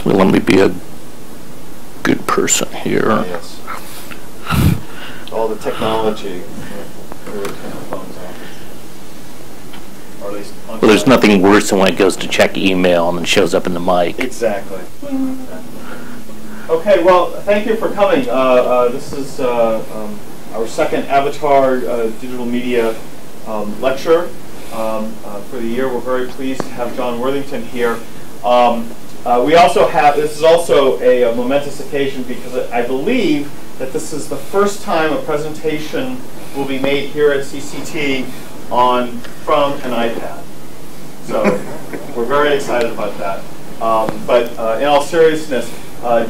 So let me be a good person here. Yes. All the technology. Or at least well, there's nothing worse than when it goes to check email and then shows up in the mic. Exactly. Okay, well, thank you for coming. This is our second Avatar Digital Media lecture for the year. We're very pleased to have John Worthington here. We also have, this is also a momentous occasion because I believe that this is the first time a presentation will be made here at CCT from an iPad. So we're very excited about that. But in all seriousness,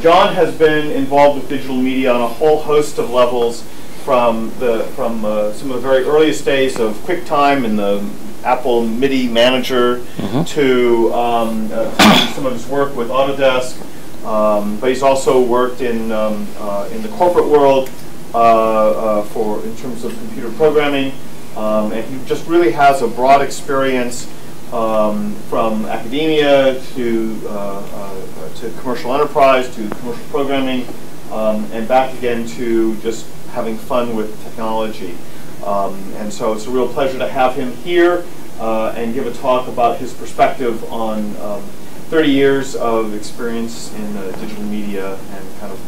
John has been involved with digital media on a whole host of levels, from some of the very earliest days of QuickTime and the Apple MIDI Manager to some of his work with Autodesk. But he's also worked in the corporate world in terms of computer programming, and he just really has a broad experience from academia to commercial enterprise to commercial programming, and back again to just having fun with technology. And so it's a real pleasure to have him here and give a talk about his perspective on 30 years of experience in digital media, and kind of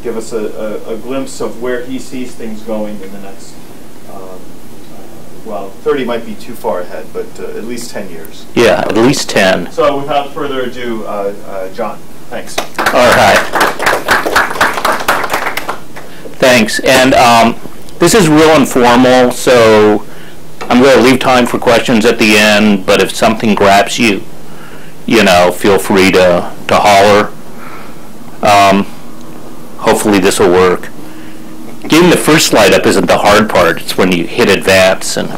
give us a glimpse of where he sees things going in the next, well, 30 might be too far ahead, but at least 10 years. Yeah, at least 10. So without further ado, John, thanks. All right. Thanks. And this is real informal, so I'm going to leave time for questions at the end, but if something grabs you, you know, feel free to holler. Hopefully this will work. Getting the first slide up isn't the hard part. It's when you hit advance and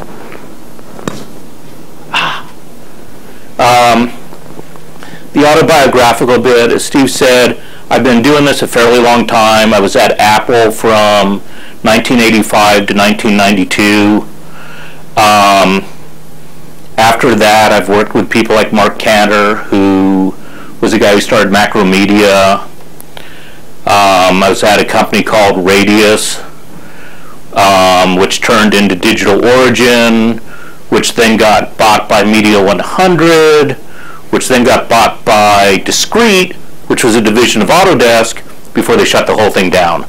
the autobiographical bit, as Steve said, I've been doing this a fairly long time. I was at Apple from 1985 to 1992. After that, I've worked with people like Mark Cantor, who was the guy who started Macromedia. I was at a company called Radius, which turned into Digital Origin, which then got bought by Media 100, which then got bought by Discrete, which was a division of Autodesk, before they shut the whole thing down.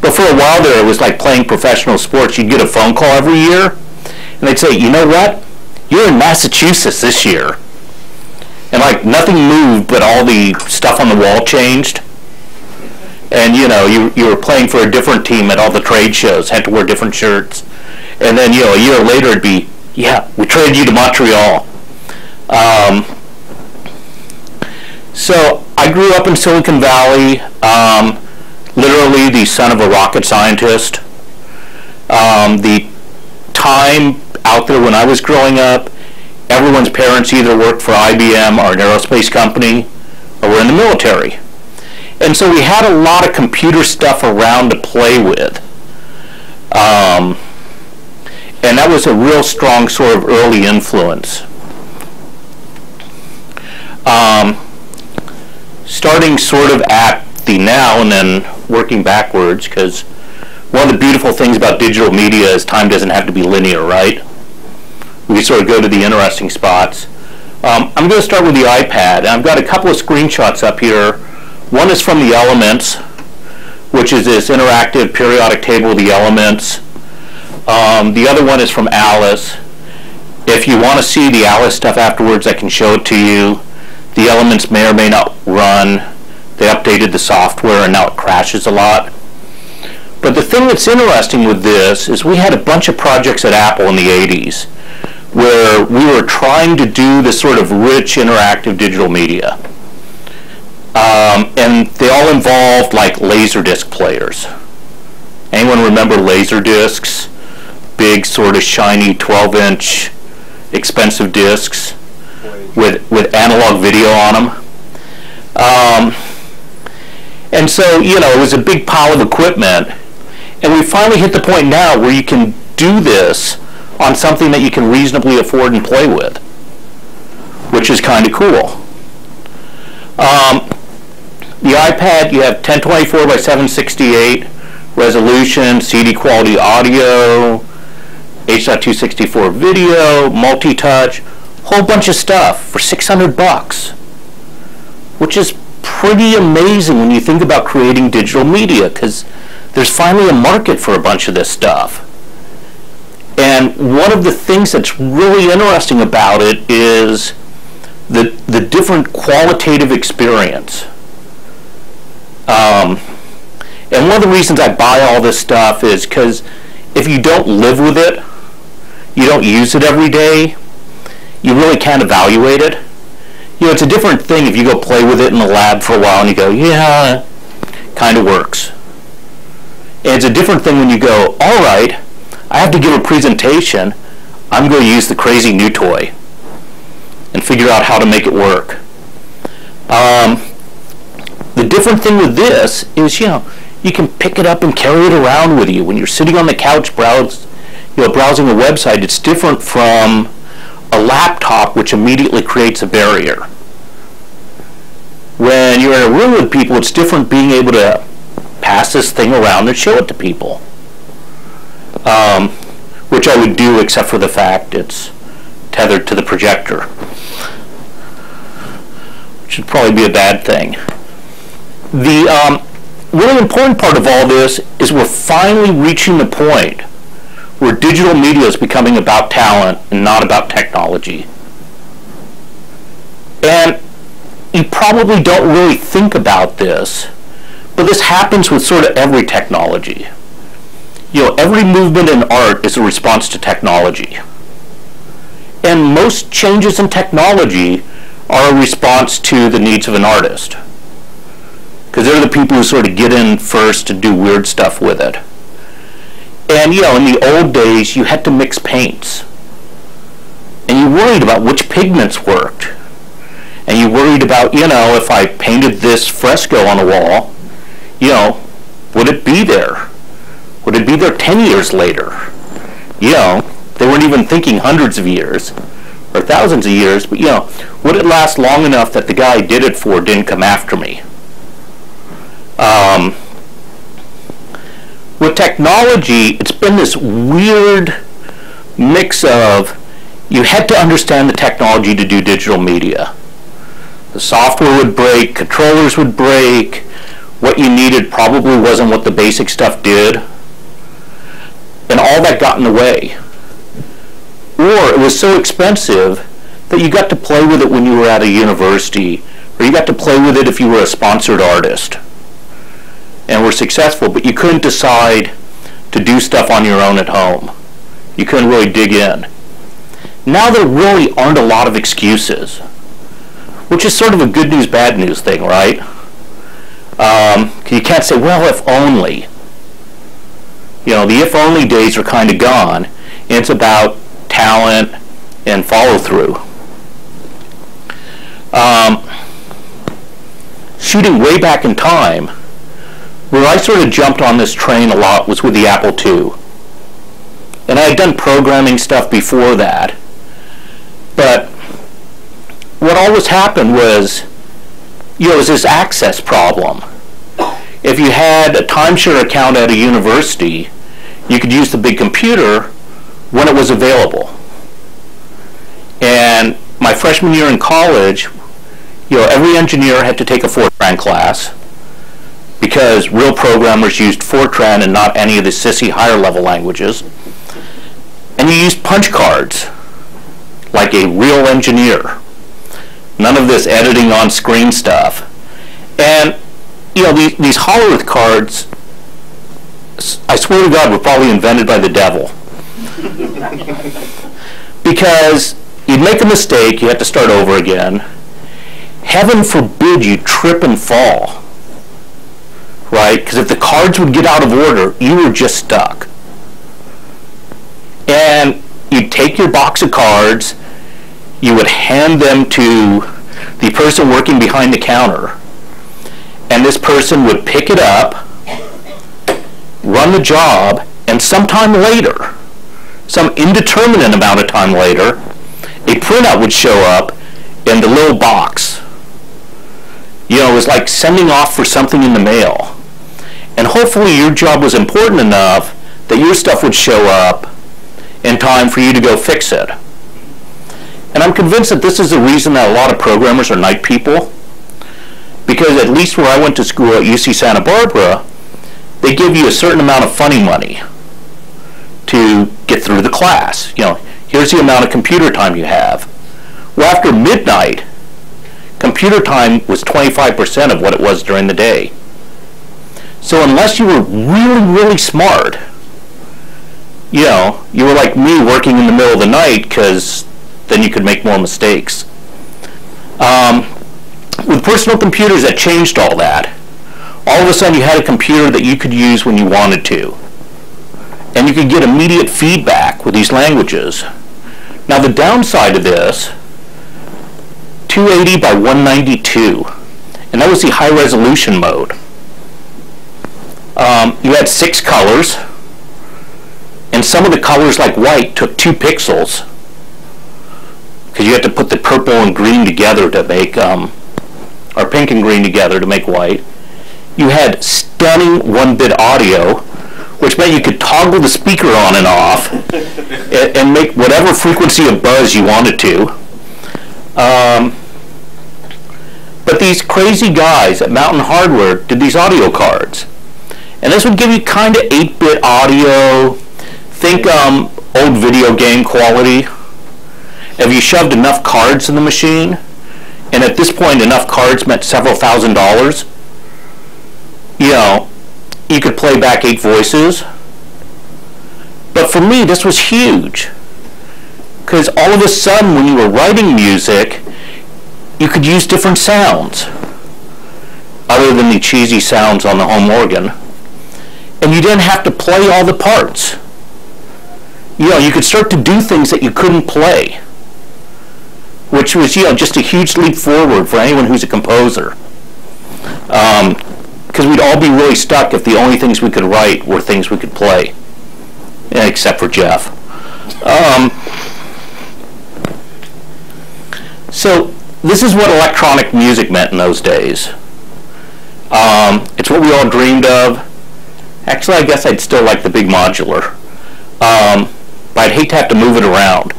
But for a while there, it was like playing professional sports. You'd get a phone call every year, and they'd say, you know what? You're in Massachusetts this year. And like nothing moved, but all the stuff on the wall changed. And you know, you were playing for a different team at all the trade shows, had to wear different shirts. And then, you know, a year later it'd be, yeah, we traded you to Montreal. So I grew up in Silicon Valley, literally the son of a rocket scientist. The time out there when I was growing up, everyone's parents either worked for IBM or an aerospace company or were in the military. And so we had a lot of computer stuff around to play with. And that was a real strong sort of early influence. Starting sort of at the now and then working backwards, because one of the beautiful things about digital media is time doesn't have to be linear, right? We sort of go to the interesting spots. I'm going to start with the iPad, and I've got a couple of screenshots up here. One is from the Elements, which is this interactive periodic table of the elements. The other one is from Alice. If you want to see the Alice stuff afterwards, I can show it to you. The Elements may or may not run. They updated the software, and now it crashes a lot. But the thing that's interesting with this is we had a bunch of projects at Apple in the 80s where we were trying to do this sort of rich, interactive digital media. And they all involved like Laserdisc players. Anyone remember Laserdiscs? Big sort of shiny 12-inch expensive discs with analog video on them. And so, you know, it was a big pile of equipment. And we finally hit the point now where you can do this on something that you can reasonably afford and play with, which is kind of cool. The iPad, you have 1024 by 768 resolution, CD quality audio, H.264 video, multi-touch, whole bunch of stuff for $600, which is pretty amazing when you think about creating digital media, because there's finally a market for a bunch of this stuff. And one of the things that's really interesting about it is the different qualitative experience. And one of the reasons I buy all this stuff is because if you don't live with it, you don't use it every day, you really can't evaluate it. You know, it's a different thing if you go play with it in the lab for a while and you go, yeah, kind of works. And it's a different thing when you go, all right, I have to give a presentation, I'm going to use the crazy new toy and figure out how to make it work. The different thing with this is, you know, you can pick it up and carry it around with you. When you're sitting on the couch browsing a website, it's different from a laptop, which immediately creates a barrier. When you're in a room with people, it's different being able to pass this thing around and show it to people. Which I would do, except for the fact it's tethered to the projector, which would probably be a bad thing. The really important part of all this is we're finally reaching the point where digital media is becoming about talent and not about technology. And you probably don't really think about this, but this happens with sort of every technology. You know, every movement in art is a response to technology. And most changes in technology are a response to the needs of an artist, because they're the people who sort of get in first to do weird stuff with it. And, you know, in the old days, you had to mix paints. And you worried about which pigments worked. And you worried about, you know, if I painted this fresco on a wall, you know, would it be there? Would it be there 10 years later? You know, they weren't even thinking hundreds of years or thousands of years, but, you know, would it last long enough that the guy I did it for didn't come after me? With technology, it's been this weird mix of you had to understand the technology to do digital media. The software would break, controllers would break, what you needed probably wasn't what the basic stuff did, and all that got in the way. Or it was so expensive that you got to play with it when you were at a university, or you got to play with it if you were a sponsored artist and were successful, but you couldn't decide to do stuff on your own at home. You couldn't really dig in. Now there really aren't a lot of excuses, which is sort of a good news, bad news thing, right? You can't say, well, if only. You know, the if only days are kind of gone, and it's about talent and follow through. Shooting way back in time, where I sort of jumped on this train a lot was with the Apple II. And I had done programming stuff before that. But what always happened was, you know, it was this access problem. If you had a timeshare account at a university, you could use the big computer when it was available. And my freshman year in college, you know, every engineer had to take a Fortran class, because real programmers used Fortran and not any of the sissy higher level languages. And you used punch cards like a real engineer. None of this editing on screen stuff. And, you know, these Hollerith cards, I swear to God, were probably invented by the devil. Because you'd make a mistake, you had to start over again. Heaven forbid you trip and fall. Right? Because if the cards would get out of order, you were just stuck. And you'd take your box of cards, you would hand them to the person working behind the counter, and this person would pick it up, run the job, and sometime later, some indeterminate amount of time later, a printout would show up in the little box. You know, it was like sending off for something in the mail. And hopefully your job was important enough that your stuff would show up in time for you to go fix it. And I'm convinced that this is the reason that a lot of programmers are night people, because at least where I went to school at UC Santa Barbara, they give you a certain amount of funny money to get through the class. You know, here's the amount of computer time you have. Well, after midnight, computer time was 25% of what it was during the day. So unless you were really, really smart, you know, you were like me working in the middle of the night, because then you could make more mistakes. With personal computers, that changed all that. All of a sudden you had a computer that you could use when you wanted to. And you could get immediate feedback with these languages. Now the downside of this, 280 by 192, and that was the high resolution mode. You had 6 colors, and some of the colors, like white, took 2 pixels, because you had to put the purple and green together to make, or pink and green together to make white. You had stunning 1-bit audio, which meant you could toggle the speaker on and off and make whatever frequency of buzz you wanted to. But these crazy guys at Mountain Hardware did these audio cards. And this would give you kind of 8-bit audio. Think old video game quality. If you shoved enough cards in the machine, and at this point enough cards meant several $1,000s, you know, you could play back 8 voices. But for me, this was huge, because all of a sudden when you were writing music, you could use different sounds other than the cheesy sounds on the home organ, and you didn't have to play all the parts. You know, you could start to do things that you couldn't play, which was, you know, just a huge leap forward for anyone who's a composer. Because we'd all be really stuck if the only things we could write were things we could play, except for Jeff. So this is what electronic music meant in those days. It's what we all dreamed of. Actually, I guess I'd still like the big modular, but I'd hate to have to move it around.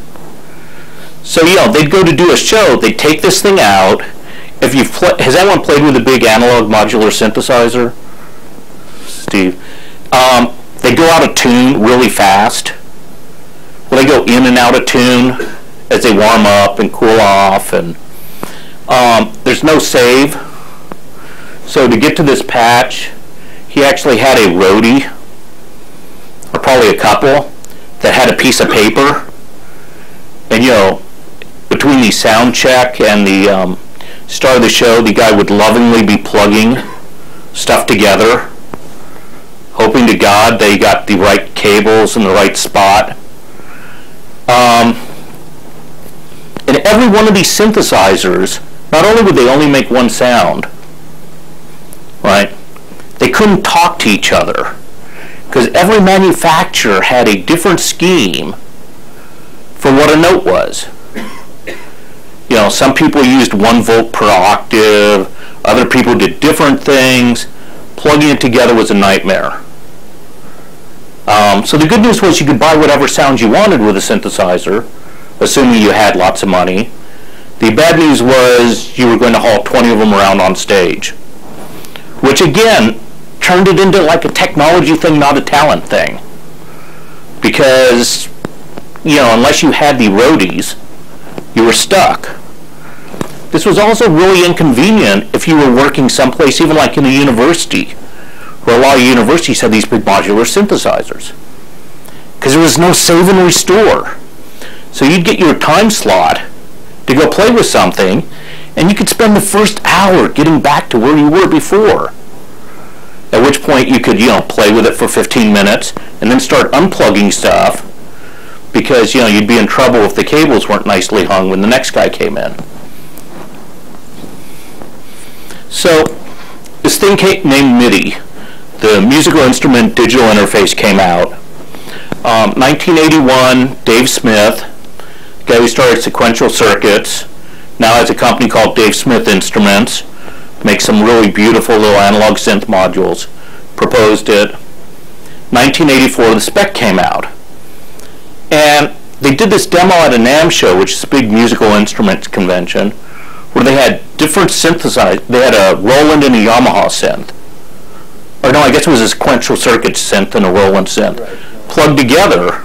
So, you know, they'd go to do a show, they'd take this thing out. If you've has anyone played with a big analog modular synthesizer? Steve? They go out of tune really fast. Well, they go in and out of tune as they warm up and cool off, and there's no save. So to get to this patch, he actually had a roadie, or probably a couple, that had a piece of paper, and, you know, between the sound check and the start of the show, the guy would lovingly be plugging stuff together, hoping to God they got the right cables in the right spot. And every one of these synthesizers, not only would they only make one sound, right, they couldn't talk to each other, because every manufacturer had a different scheme for what a note was. You know, some people used 1 volt per octave, other people did different things. Plugging it together was a nightmare. So the good news was you could buy whatever sounds you wanted with a synthesizer, assuming you had lots of money. The bad news was you were going to haul 20 of them around on stage, which again turned it into like a technology thing, not a talent thing. Because, you know, unless you had the roadies, you were stuck. This was also really inconvenient if you were working someplace, even like in a university, where a lot of universities had these big modular synthesizers, because there was no save and restore. So you'd get your time slot to go play with something, and you could spend the first hour getting back to where you were before, at which point you could, you know, play with it for 15 minutes and then start unplugging stuff, because, you know, you'd be in trouble if the cables weren't nicely hung when the next guy came in. So this thing named MIDI, the musical instrument digital interface, came out. 1981, Dave Smith, guy who started Sequential Circuits, now has a company called Dave Smith Instruments, make some really beautiful little analog synth modules. Proposed it. 1984, the spec came out. And they did this demo at a NAMM show, which is a big musical instruments convention, where they had different synthesizers. They had a Roland and a Yamaha synth. Or no, I guess it was a sequential circuit synth and a Roland synth, plugged together.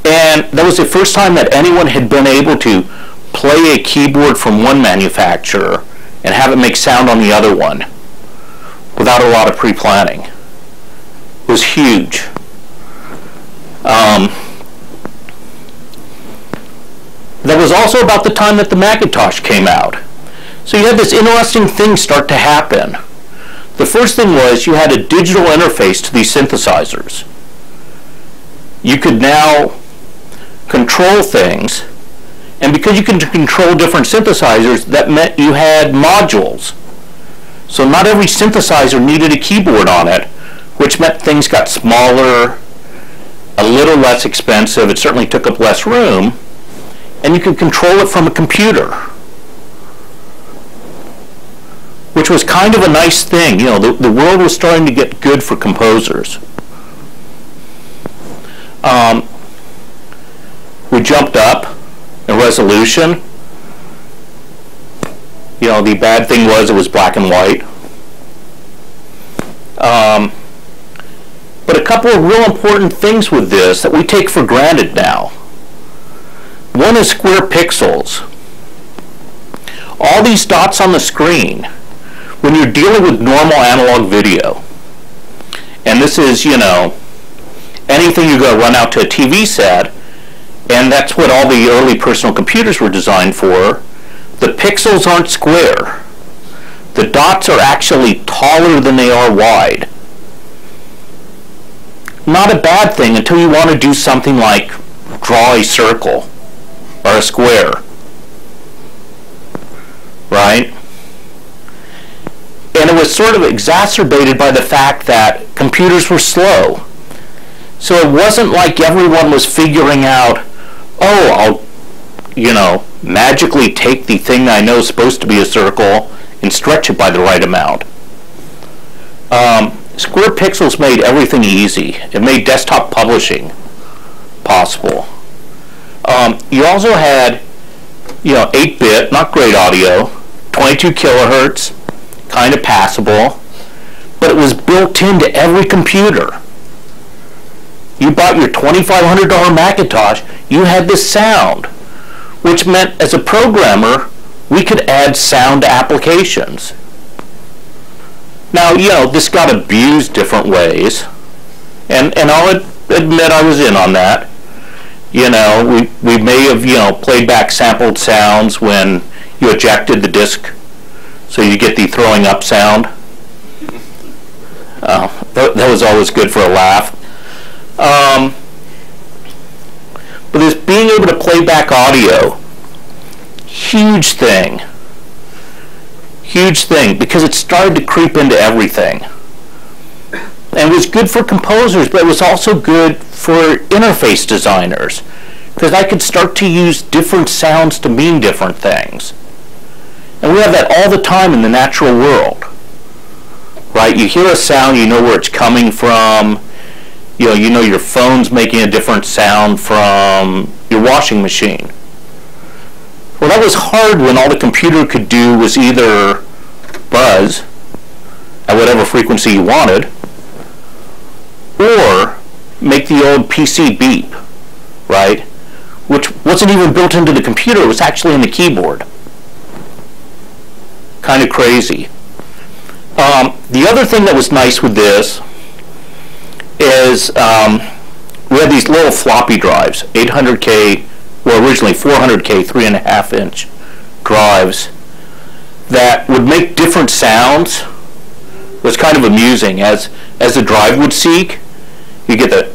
And that was the first time that anyone had been able to play a keyboard from one manufacturer and have it make sound on the other one without a lot of pre-planning. It was huge. That was also about the time that the Macintosh came out. So you had this interesting thing start to happen. The first thing was you had a digital interface to these synthesizers. You could now control things, and because you can control different synthesizers, that meant you had modules. So not every synthesizer needed a keyboard on it, which meant things got smaller, a little less expensive, it certainly took up less room, and you could control it from a computer, which was kind of a nice thing. You know, the world was starting to get good for composers. We jumped up in resolution. You know, the bad thing was it was black and white. But a couple of real important things with this that we take for granted now. One is square pixels. All these dots on the screen, when you're dealing with normal analog video, and this is, you know, anything you go run out to a TV set, and that's what all the early personal computers were designed for, the pixels aren't square. The dots are actually taller than they are wide. Not a bad thing until you want to do something like draw a circle or a square, right? And it was sort of exacerbated by the fact that computers were slow. So it wasn't like everyone was figuring out, oh, I'll, you know, magically take the thing that I know is supposed to be a circle and stretch it by the right amount. Square pixels made everything easy. It made desktop publishing possible. You also had, you know, 8-bit, not great audio, 22 kilohertz, kind of passable, but it was built into every computer. You bought your $2,500 Macintosh, you had this sound, which meant as a programmer, we could add sound applications. Now, you know, this got abused different ways, and I'll admit I was in on that. You know, we may have, you know, played back sampled sounds when you ejected the disc, so you get the throwing up sound. That was always good for a laugh. But this being able to play back audio, huge thing. Huge thing, because it started to creep into everything. And it was good for composers, but it was also good for interface designers, because I could start to use different sounds to mean different things. And we have that all the time in the natural world, right? You hear a sound, you know where it's coming from. You know your phone's making a different sound from your washing machine. Well, that was hard when all the computer could do was either buzz at whatever frequency you wanted, or make the old PC beep, right? Which wasn't even built into the computer, it was actually in the keyboard. Kind of crazy. The other thing that was nice with this is we had these little floppy drives, 800K, well originally 400K, 3.5-inch drives that would make different sounds. It was kind of amusing. As the drive would seek, you get the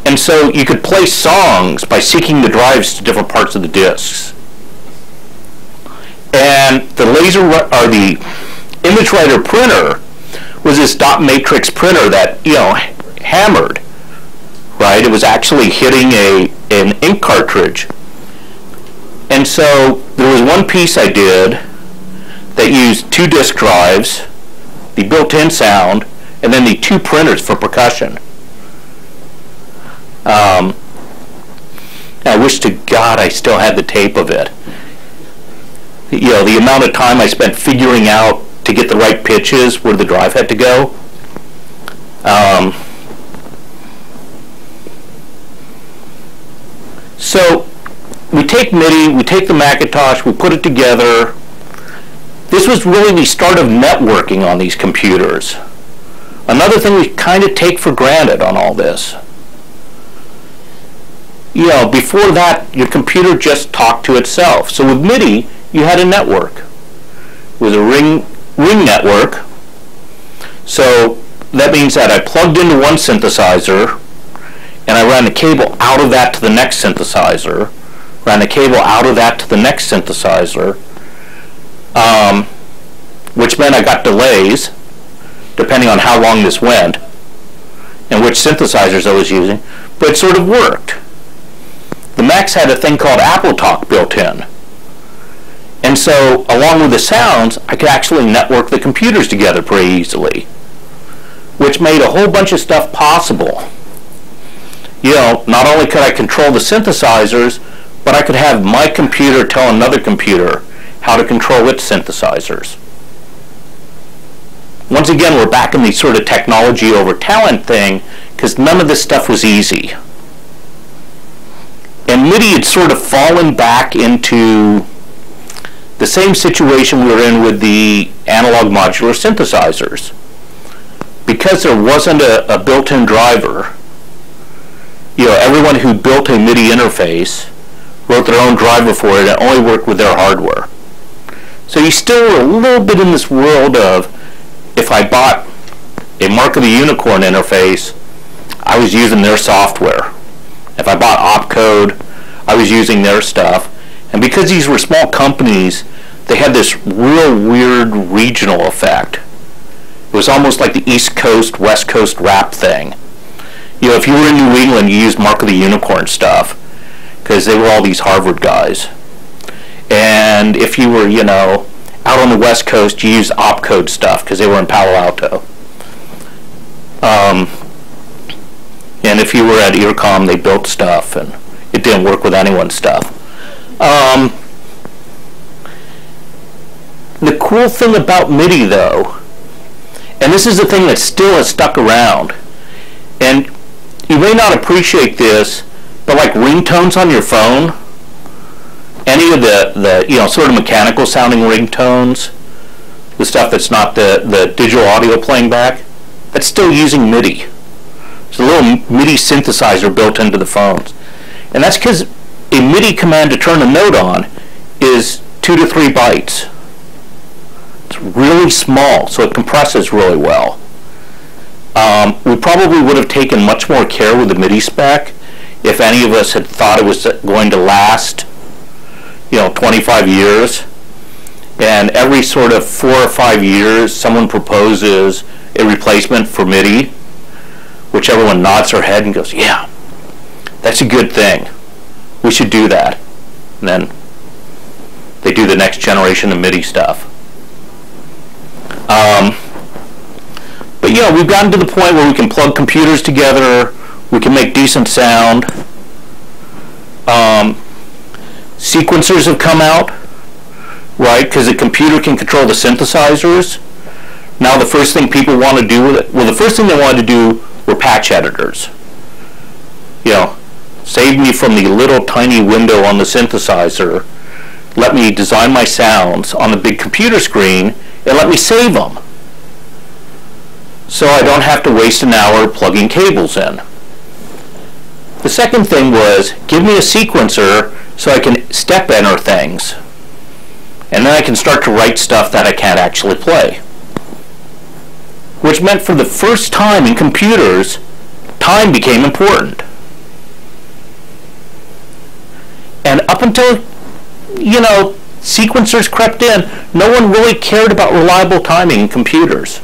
and so you could play songs by seeking the drives to different parts of the discs. And the laser or the image writer printer was this dot matrix printer that, you know, hammered, right? It was actually hitting an ink cartridge. And so there was one piece I did that used 2 disk drives, the built-in sound, and then the 2 printers for percussion. I wish to God I still had the tape of it. You know, the amount of time I spent figuring out to get the right pitches where the drive had to go. So we take MIDI, we take the Macintosh, we put it together. This was really the start of networking on these computers. Another thing we kind of take for granted on all this. You know, before that, your computer just talked to itself. So with MIDI, you had a network. It was a ring network. So that means that I plugged into one synthesizer, and I ran the cable out of that to the next synthesizer, ran the cable out of that to the next synthesizer, which meant I got delays, depending on how long this went, and which synthesizers I was using, but it sort of worked. The Macs had a thing called AppleTalk built in. And so, along with the sounds, I could actually network the computers together pretty easily, which made a whole bunch of stuff possible. You know, not only could I control the synthesizers, but I could have my computer tell another computer how to control its synthesizers. Once again, we're back in the sort of technology over talent thing, because none of this stuff was easy. And MIDI had sort of fallen back into the same situation we were in with the analog modular synthesizers. Because there wasn't a built-in driver, you know, everyone who built a MIDI interface wrote their own driver for it and only worked with their hardware. So you still were a little bit in this world of, if I bought a Mark of the Unicorn interface, I was using their software. If I bought opcode, I was using their stuff. And because these were small companies, they had this real weird regional effect. It was almost like the East Coast, West Coast rap thing. You know, if you were in New England, you used Mark of the Unicorn stuff, because they were all these Harvard guys. And if you were, you know, out on the West Coast, you used opcode stuff, because they were in Palo Alto. And if you were at Earcom, they built stuff, and it didn't work with anyone's stuff. The cool thing about MIDI, though, and this is the thing that still has stuck around, and you may not appreciate this, but like ringtones on your phone, any of the you know, sort of mechanical sounding ringtones, the stuff that's not the digital audio playing back, that's still using MIDI. There's a little MIDI synthesizer built into the phones. And that's because a MIDI command to turn a note on is 2 to 3 bytes. It's really small, so it compresses really well. We probably would have taken much more care with the MIDI spec if any of us had thought it was going to last, you know, 25 years. And every sort of 4 or 5 years, someone proposes a replacement for MIDI, which everyone nods their head and goes, yeah, that's a good thing. We should do that. And then they do the next generation of MIDI stuff. But you know, we've gotten to the point where we can plug computers together, we can make decent sound. Sequencers have come out, right? Because the computer can control the synthesizers. Now the first thing people want to do with it, well, the first thing they wanted to do were patch editors. You know, save me from the little tiny window on the synthesizer, let me design my sounds on the big computer screen, and let me save them, so I don't have to waste an hour plugging cables in. The second thing was, give me a sequencer so I can step enter things, and then I can start to write stuff that I can't actually play. Which meant for the first time in computers, time became important. And up until, you know, sequencers crept in, no one really cared about reliable timing in computers.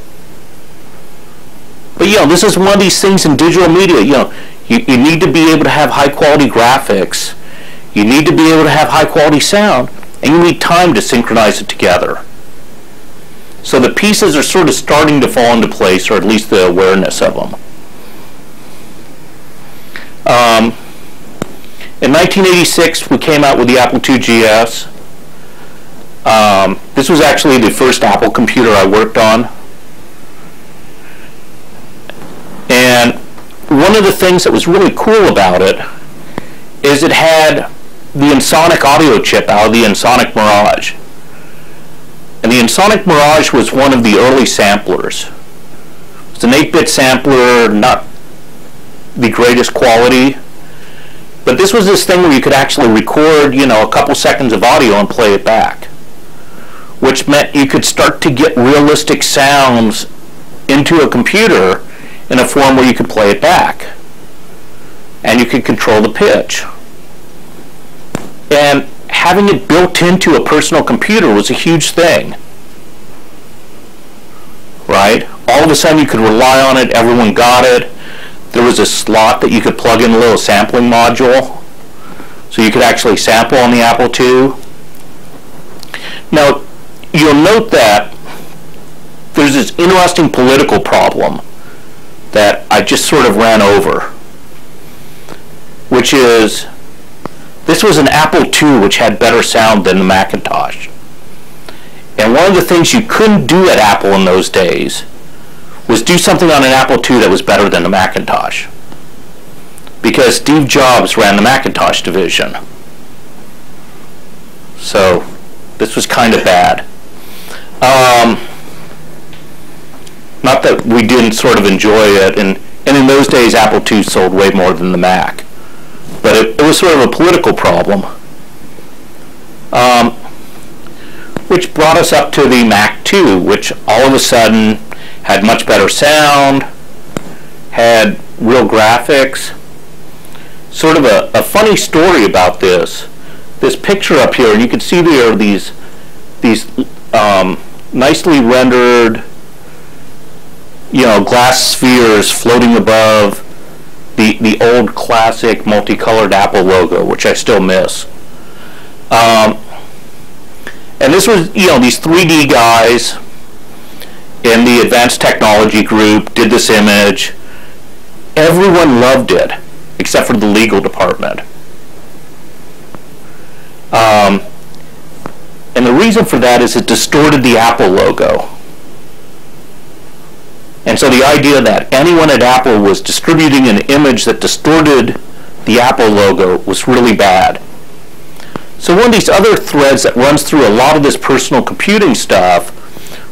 But you know, this is one of these things in digital media. You know, you need to be able to have high quality graphics. You need to be able to have high quality sound. and you need time to synchronize it together. So the pieces are sort of starting to fall into place, or at least the awareness of them. In 1986, we came out with the Apple II GS. This was actually the first Apple computer I worked on. And one of the things that was really cool about it is it had the Ensoniq audio chip out of the Ensoniq Mirage. And the Ensoniq Mirage was one of the early samplers. It's an 8-bit sampler, not the greatest quality. But this was this thing where you could actually record, a couple seconds of audio and play it back, which meant you could start to get realistic sounds into a computer in a form where you could play it back. And you could control the pitch. And having it built into a personal computer was a huge thing. Right? All of a sudden you could rely on it, everyone got it. There was a slot that you could plug in a little sampling module, so you could actually sample on the Apple II. Now, you'll note that there's this interesting political problem that I just sort of ran over, which is this was an Apple II which had better sound than the Macintosh. And one of the things you couldn't do at Apple in those days was do something on an Apple II that was better than the Macintosh, because Steve Jobs ran the Macintosh division. So this was kind of bad. Not that we didn't sort of enjoy it, and in those days Apple II sold way more than the Mac, but it was sort of a political problem, which brought us up to the Mac II, which all of a sudden had much better sound, had real graphics. Sort of a funny story about this picture up here, and you can see there are these nicely rendered, glass spheres floating above the old classic multicolored Apple logo, which I still miss. And this was, these 3D guys in the advanced technology group did this image. Everyone loved it, except for the legal department. And the reason for that is it distorted the Apple logo. And so the idea that anyone at Apple was distributing an image that distorted the Apple logo was really bad. So one of these other threads that runs through a lot of this personal computing stuff,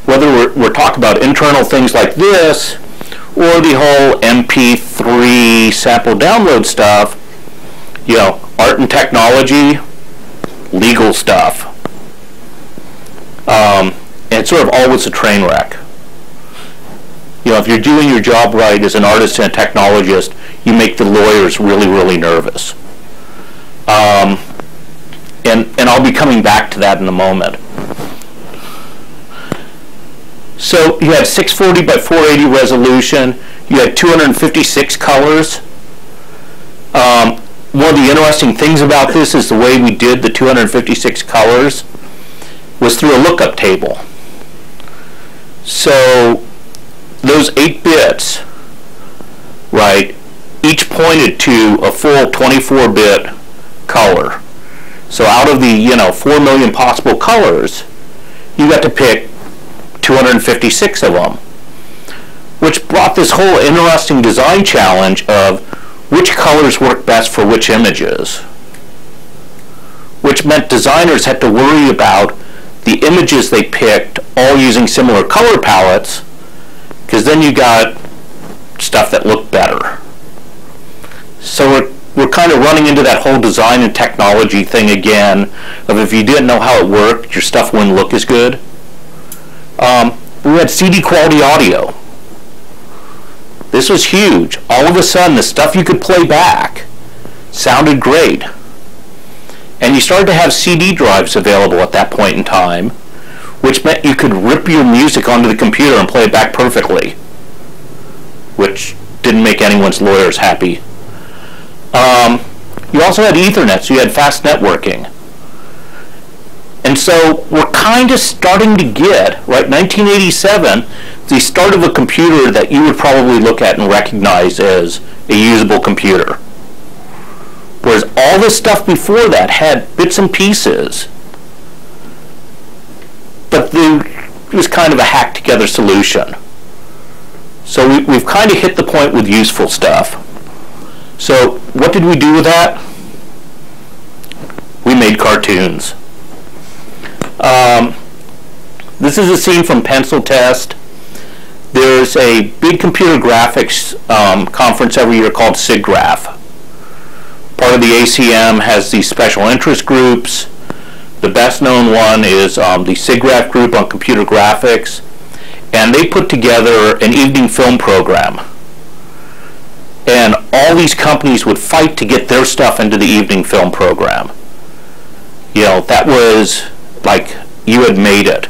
whether we're talking about internal things like this, or the whole MP3 sample download stuff, art and technology, legal stuff. And it's sort of always a train wreck. If you're doing your job right as an artist and a technologist, you make the lawyers really, really nervous. And I'll be coming back to that in a moment. So you had 640 by 480 resolution. You had 256 colors. One of the interesting things about this is the way we did the 256 colors was through a lookup table. So those 8 bits, right, each pointed to a full 24-bit color. So out of the 4 million possible colors, you got to pick 256 of them, which brought this whole interesting design challenge of which colors work best for which images, which meant designers had to worry about the images they picked all using similar color palettes, because then you got stuff that looked better. So we're kind of running into that whole design and technology thing again, of if you didn't know how it worked, your stuff wouldn't look as good. We had CD quality audio. This was huge. All of a sudden, the stuff you could play back sounded great. And you started to have CD drives available at that point in time, which meant you could rip your music onto the computer and play it back perfectly, which didn't make anyone's lawyers happy. You also had Ethernet, so you had fast networking. And so we're kind of starting to get, right, 1987, the start of a computer that you would probably look at and recognize as a usable computer. Whereas all this stuff before that had bits and pieces, but it was kind of a hacked together solution. So we've kind of hit the point with useful stuff. So what did we do with that? We made cartoons. This is a scene from Pencil Test. There's a big computer graphics conference every year called SIGGRAPH. Part of the ACM has these special interest groups. The best known one is the SIGGRAPH group on computer graphics. And they put together an evening film program. And all these companies would fight to get their stuff into the evening film program. You know, that was like you had made it.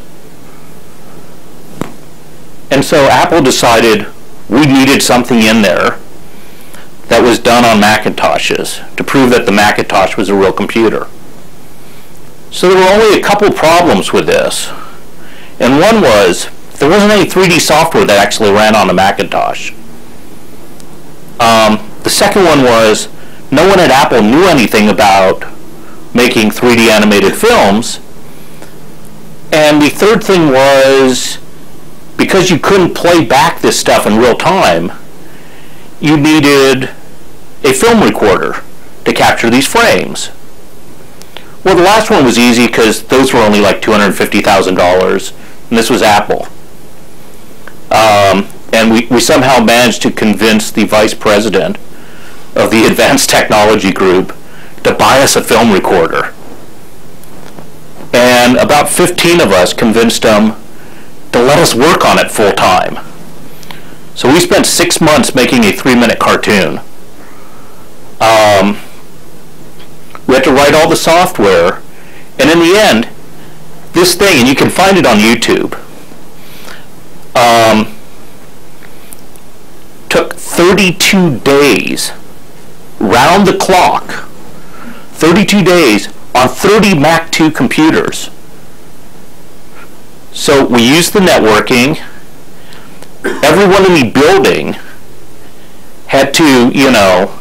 And so Apple decided we needed something in there that was done on Macintoshes to prove that the Macintosh was a real computer. So there were only a couple problems with this. And one was there wasn't any 3D software that actually ran on the Macintosh. The second one was no one at Apple knew anything about making 3D animated films. And the third thing was, because you couldn't play back this stuff in real time, you needed a film recorder to capture these frames. Well, the last one was easy because those were only like $250,000, and this was Apple. And we somehow managed to convince the vice president of the Advanced Technology Group to buy us a film recorder. And about 15 of us convinced him to let us work on it full time. So we spent 6 months making a 3-minute cartoon. We had to write all the software, and in the end, this thing, and you can find it on YouTube, took 32 days, round the clock, 32 days on 30 Mac II computers. So we used the networking. Everyone in the building had to, you know,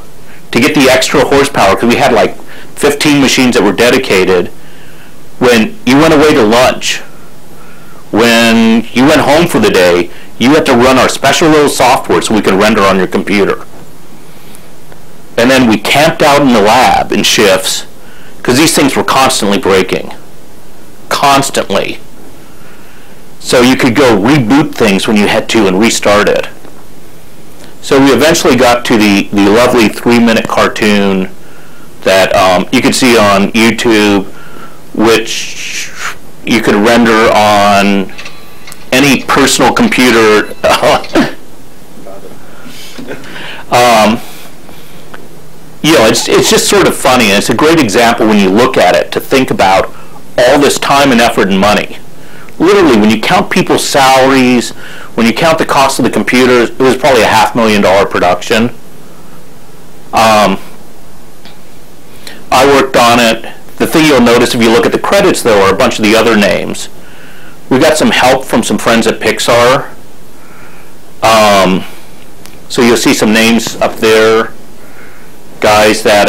to get the extra horsepower, because we had like 15 machines that were dedicated. When you went away to lunch, when you went home for the day, you had to run our special little software so we could render on your computer. And then we camped out in the lab in shifts, because these things were constantly breaking. Constantly. So you could go reboot things when you had to and restart it. So we eventually got to the lovely 3-minute cartoon that you could see on YouTube, which you could render on any personal computer. You know, it's just sort of funny, and it's a great example when you look at it to think about all this time and effort and money. Literally, when you count people's salaries, when you count the cost of the computers, it was probably a $500,000 production. I worked on it. The thing you'll notice if you look at the credits, though, are a bunch of the other names. We got some help from some friends at Pixar. So you'll see some names up there. Guys that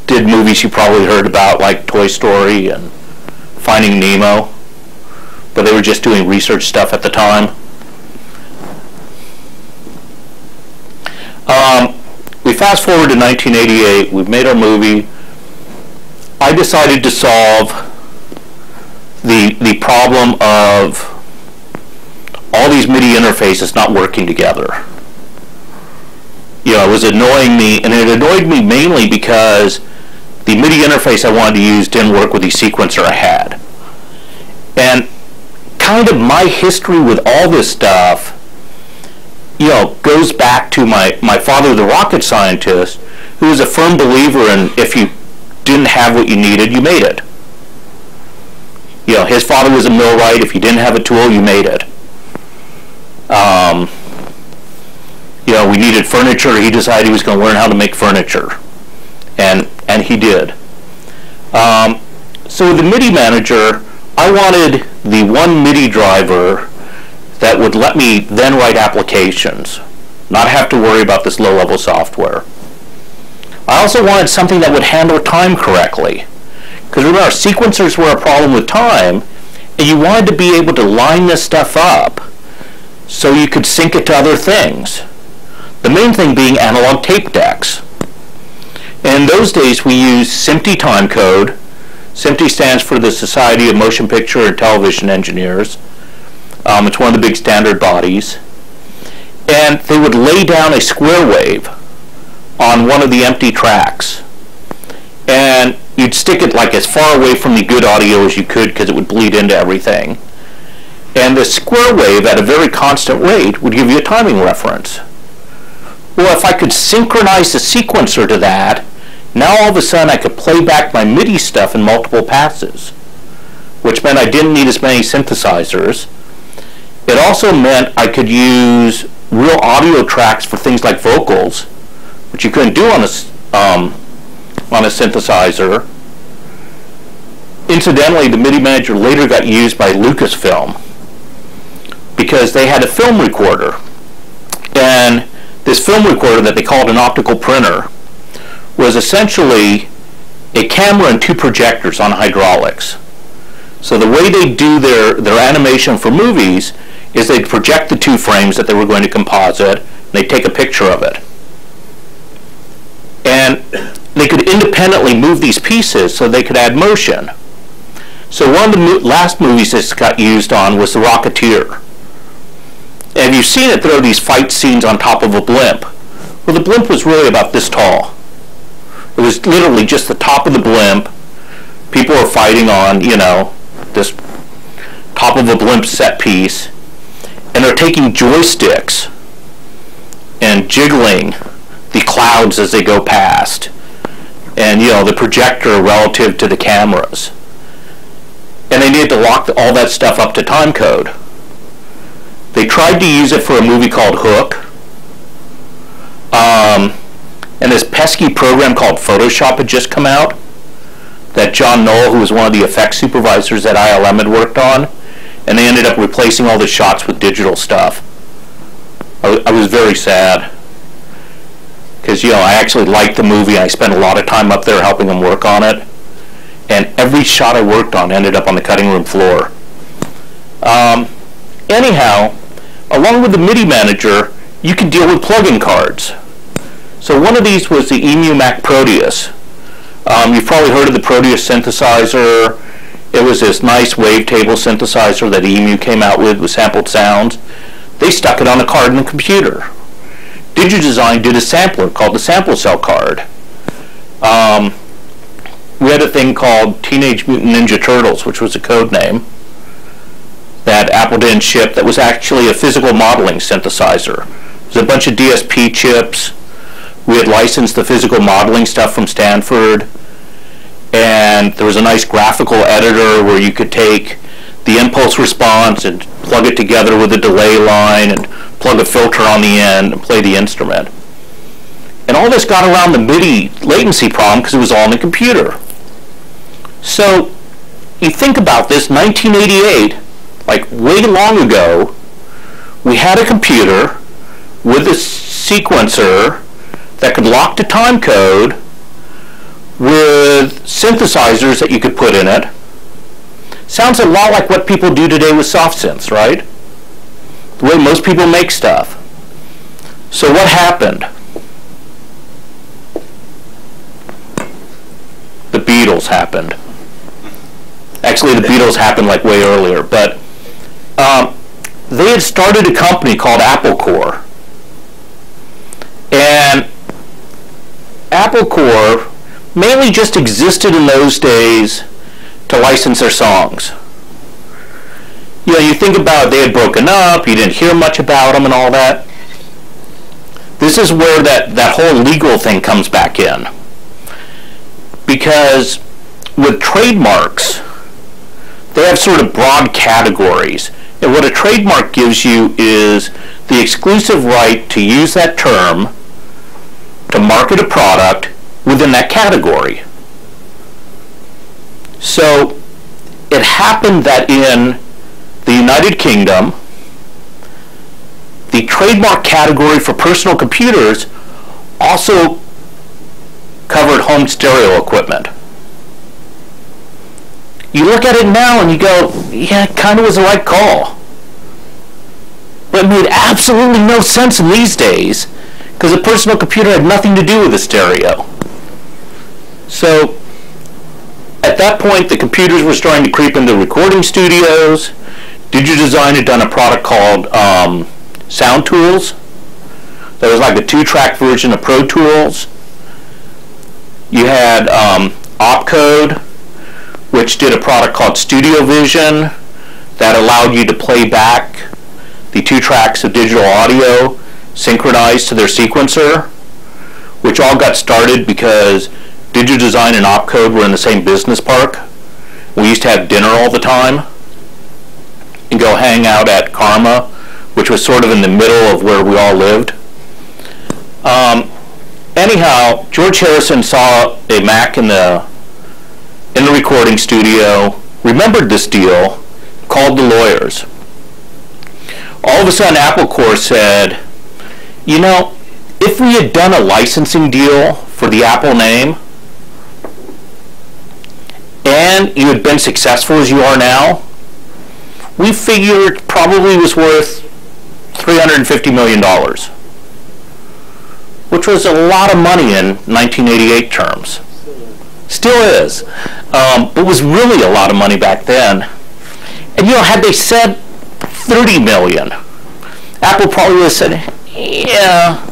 did movies you probably heard about, like Toy Story and Finding Nemo. But they were just doing research stuff at the time. We fast forward to 1988. We've made our movie. I decided to solve the problem of all these MIDI interfaces not working together. You know, it was annoying me, and it annoyed me mainly because the MIDI interface I wanted to use didn't work with the sequencer I had. And kind of my history with all this stuff, you know, goes back to my father, the rocket scientist, who was a firm believer in if you didn't have what you needed, you made it. You know, his father was a millwright. If you didn't have a tool, you made it. You know, we needed furniture. He decided he was going to learn how to make furniture, and he did. So with the MIDI manager, I wanted the one MIDI driver that would let me then write applications, not have to worry about this low-level software. I also wanted something that would handle time correctly. Because remember, sequencers were a problem with time, and you wanted to be able to line this stuff up so you could sync it to other things. The main thing being analog tape decks. And in those days, we used SMPTE timecode. SMPTE stands for the Society of Motion Picture and Television Engineers. It's one of the big standard bodies. And they would lay down a square wave on one of the empty tracks. And you'd stick it like as far away from the good audio as you could because it would bleed into everything. And the square wave at a very constant rate would give you a timing reference. Well, if I could synchronize the sequencer to that, now all of a sudden I could play back my MIDI stuff in multiple passes, which meant I didn't need as many synthesizers. It also meant I could use real audio tracks for things like vocals, which you couldn't do on a synthesizer. Incidentally, the MIDI manager later got used by Lucasfilm because they had a film recorder. And this film recorder that they called an optical printer was essentially a camera and two projectors on hydraulics. So the way they do their animation for movies is they'd project the two frames that they were going to composite, and they'd take a picture of it. And they could independently move these pieces so they could add motion. So one of the last movies this got used on was The Rocketeer. And you've seen it, there are these fight scenes on top of a blimp. Well, the blimp was really about this tall. It was literally just the top of the blimp. People were fighting on, this top of a blimp set piece. And they're taking joysticks and jiggling the clouds as they go past. And, the projector relative to the cameras. And they needed to lock all that stuff up to timecode. They tried to use it for a movie called Hook. And this pesky program called Photoshop had just come out that John Knoll, who was one of the effects supervisors at ILM, had worked on. And they ended up replacing all the shots with digital stuff. I was very sad. Because, I actually liked the movie. I spent a lot of time up there helping them work on it. And every shot I worked on ended up on the cutting room floor. Anyhow, along with the MIDI manager, you can deal with plug-in cards. So one of these was the EMU Mac Proteus. You've probably heard of the Proteus synthesizer. It was this nice wavetable synthesizer that EMU came out with sampled sounds. They stuck it on a card in the computer. DigiDesign did a sampler called the Sample Cell card. We had a thing called Teenage Mutant Ninja Turtles, which was a code name that Apple didn't ship, that was actually a physical modeling synthesizer. It was a bunch of DSP chips. We had licensed the physical modeling stuff from Stanford. And there was a nice graphical editor where you could take the impulse response and plug it together with a delay line and plug a filter on the end and play the instrument. And all this got around the MIDI latency problem because it was all in the computer. So you think about this, 1988, like way long ago, we had a computer with a sequencer that could lock to timecode with synthesizers that you could put in it. Sounds a lot like what people do today with soft synths, right? The way most people make stuff. So what happened? The Beatles happened. Actually, the Beatles happened like way earlier, but they had started a company called Apple Corps. And Apple Corps mainly just existed in those days to license their songs. You think about it, they had broken up, you didn't hear much about them and all that. This is where that whole legal thing comes back in. Because with trademarks, they have sort of broad categories. And what a trademark gives you is the exclusive right to use that term to market a product within that category. So it happened that in the United Kingdom, the trademark category for personal computers also covered home stereo equipment. You look at it now and you go, yeah, it kind of was the right call. But it made absolutely no sense in these days because a personal computer had nothing to do with a stereo. So at that point, the computers were starting to creep into recording studios. DigiDesign had done a product called Sound Tools. That was like a 2-track version of Pro Tools. You had Opcode, which did a product called Studio Vision that allowed you to play back the 2 tracks of digital audio synchronized to their sequencer, which all got started because DigiDesign and Opcode were in the same business park. We used to have dinner all the time and go hang out at Karma, which was sort of in the middle of where we all lived. Anyhow, George Harrison saw a Mac in the recording studio, remembered this deal, called the lawyers. All of a sudden, Apple Corps said, you know, if we had done a licensing deal for the Apple name, and you had been successful as you are now, we figured it probably was worth $350 million, which was a lot of money in 1988 terms. Still is, but was really a lot of money back then. And you know, had they said 30 million, Apple probably would have said, yeah,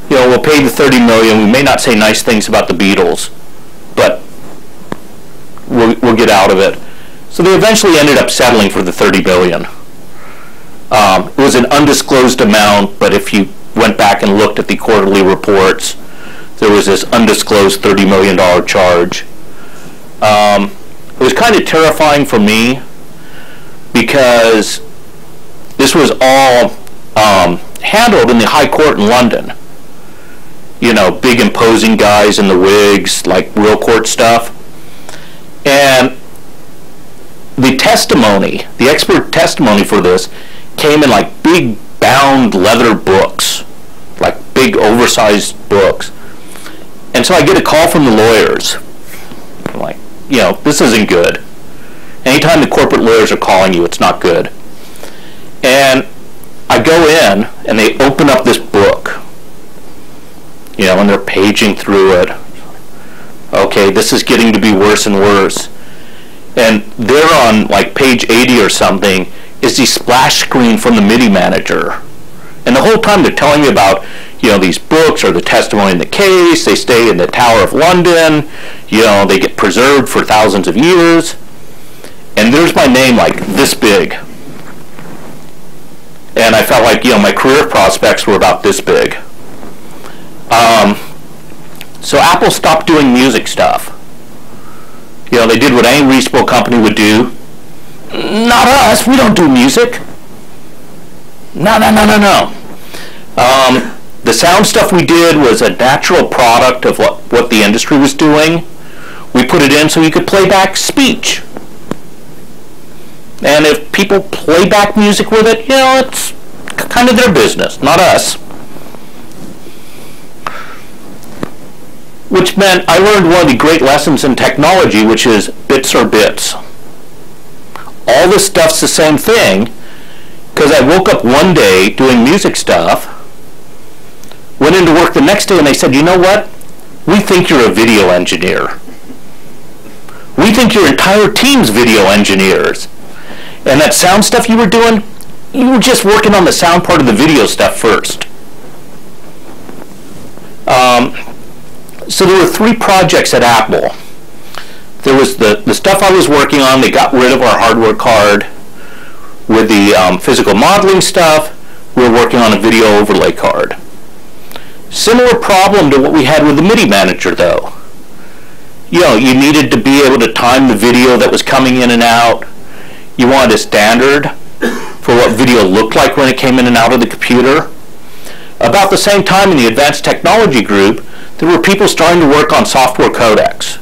you know, we'll pay the 30 million. We may not say nice things about the Beatles, but we'll get out of it. So they eventually ended up settling for the 30 billion. It was an undisclosed amount, but if you went back and looked at the quarterly reports, there was this undisclosed $30 million charge. It was kind of terrifying for me because this was all handled in the High Court in London. You know, big imposing guys in the wigs, like real court stuff. And the testimony, the expert testimony for this, came in like big bound leather books, like big oversized books. And so I get a call from the lawyers. I'm like, you know, this isn't good. Anytime the corporate lawyers are calling you, it's not good. And I go in and they open up this book, you know, and they're paging through it. Okay, this is getting to be worse and worse. And there on like page 80 or something is the splash screen from the MIDI manager. And the whole time they're telling me about, you know, these books or the testimony in the case. They stay in the Tower of London. You know, they get preserved for thousands of years. And there's my name like this big. And I felt like, you know, my career prospects were about this big. So Apple stopped doing music stuff. You know, they did what any reasonable company would do. Not us. We don't do music. No. The sound stuff we did was a natural product of what the industry was doing. We put it in so you could play back speech. And if people play back music with it, you know, it's kind of their business, not us. Which meant I learned one of the great lessons in technology, which is bits are bits. All this stuff's the same thing, because I woke up one day doing music stuff, went into work the next day, and they said, you know what? We think you're a video engineer. We think your entire team's video engineers. And that sound stuff you were doing, you were just working on the sound part of the video stuff first. So there were 3 projects at Apple. There was the stuff I was working on. They got rid of our hardware card. With the physical modeling stuff, we were working on a video overlay card. Similar problem to what we had with the MIDI manager, though. You know, you needed to be able to time the video that was coming in and out. You wanted a standard for what video looked like when it came in and out of the computer. About the same time in the advanced technology group, there were people starting to work on software codecs.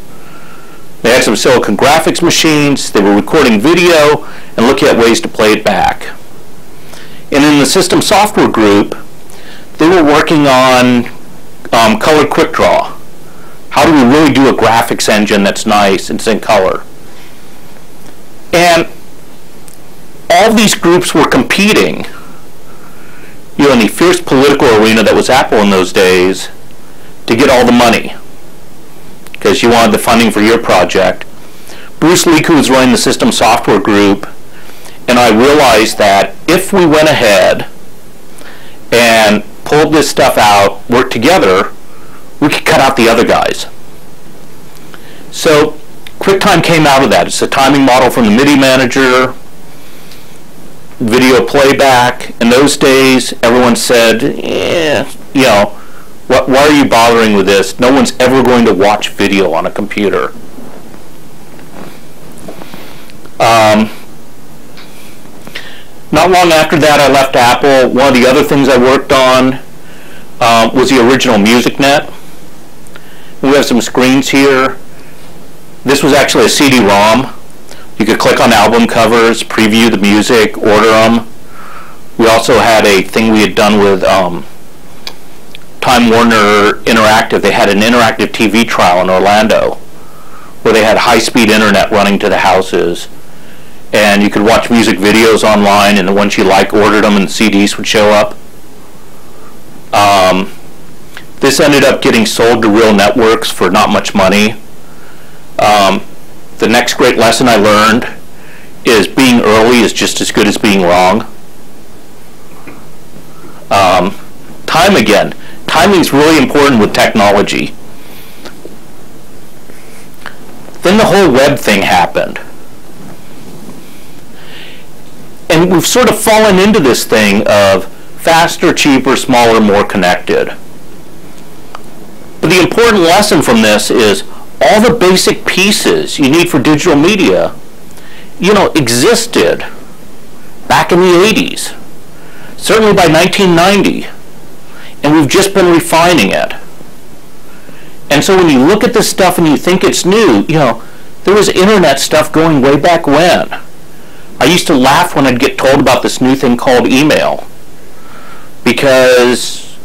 They had some silicon graphics machines. They were recording video and looking at ways to play it back. And in the system software group, they were working on color quick draw. How do we really do a graphics engine that's nice and it's in color? And all these groups were competing, in the fierce political arena that was Apple in those days, to get all the money, because you wanted the funding for your project. Bruce Leak, who was running the system software group, and I realized that if we went ahead and pulled this stuff out, worked together, we could cut out the other guys. So QuickTime came out of that. It's a timing model from the MIDI manager, video playback. In those days, everyone said, why are you bothering with this? No one's ever going to watch video on a computer. Not long after that, I left Apple. One of the other things I worked on was the original MusicNet. We have some screens here. This was actually a CD-ROM. You could click on album covers, preview the music, order them. We also had a thing we had done with Time Warner Interactive. They had an interactive TV trial in Orlando where they had high-speed internet running to the houses. And you could watch music videos online, and the ones you like, ordered them, and the CDs would show up. This ended up getting sold to real networks for not much money. The next great lesson I learned is being early is just as good as being wrong. Time again. Timing is really important with technology. Then the whole web thing happened. And we've sort of fallen into this thing of faster, cheaper, smaller, more connected. But the important lesson from this is all the basic pieces you need for digital media, existed back in the 80s, certainly by 1990, and we've just been refining it. And so when you look at this stuff and you think it's new, there was internet stuff going way back when. I used to laugh when I'd get told about this new thing called email, because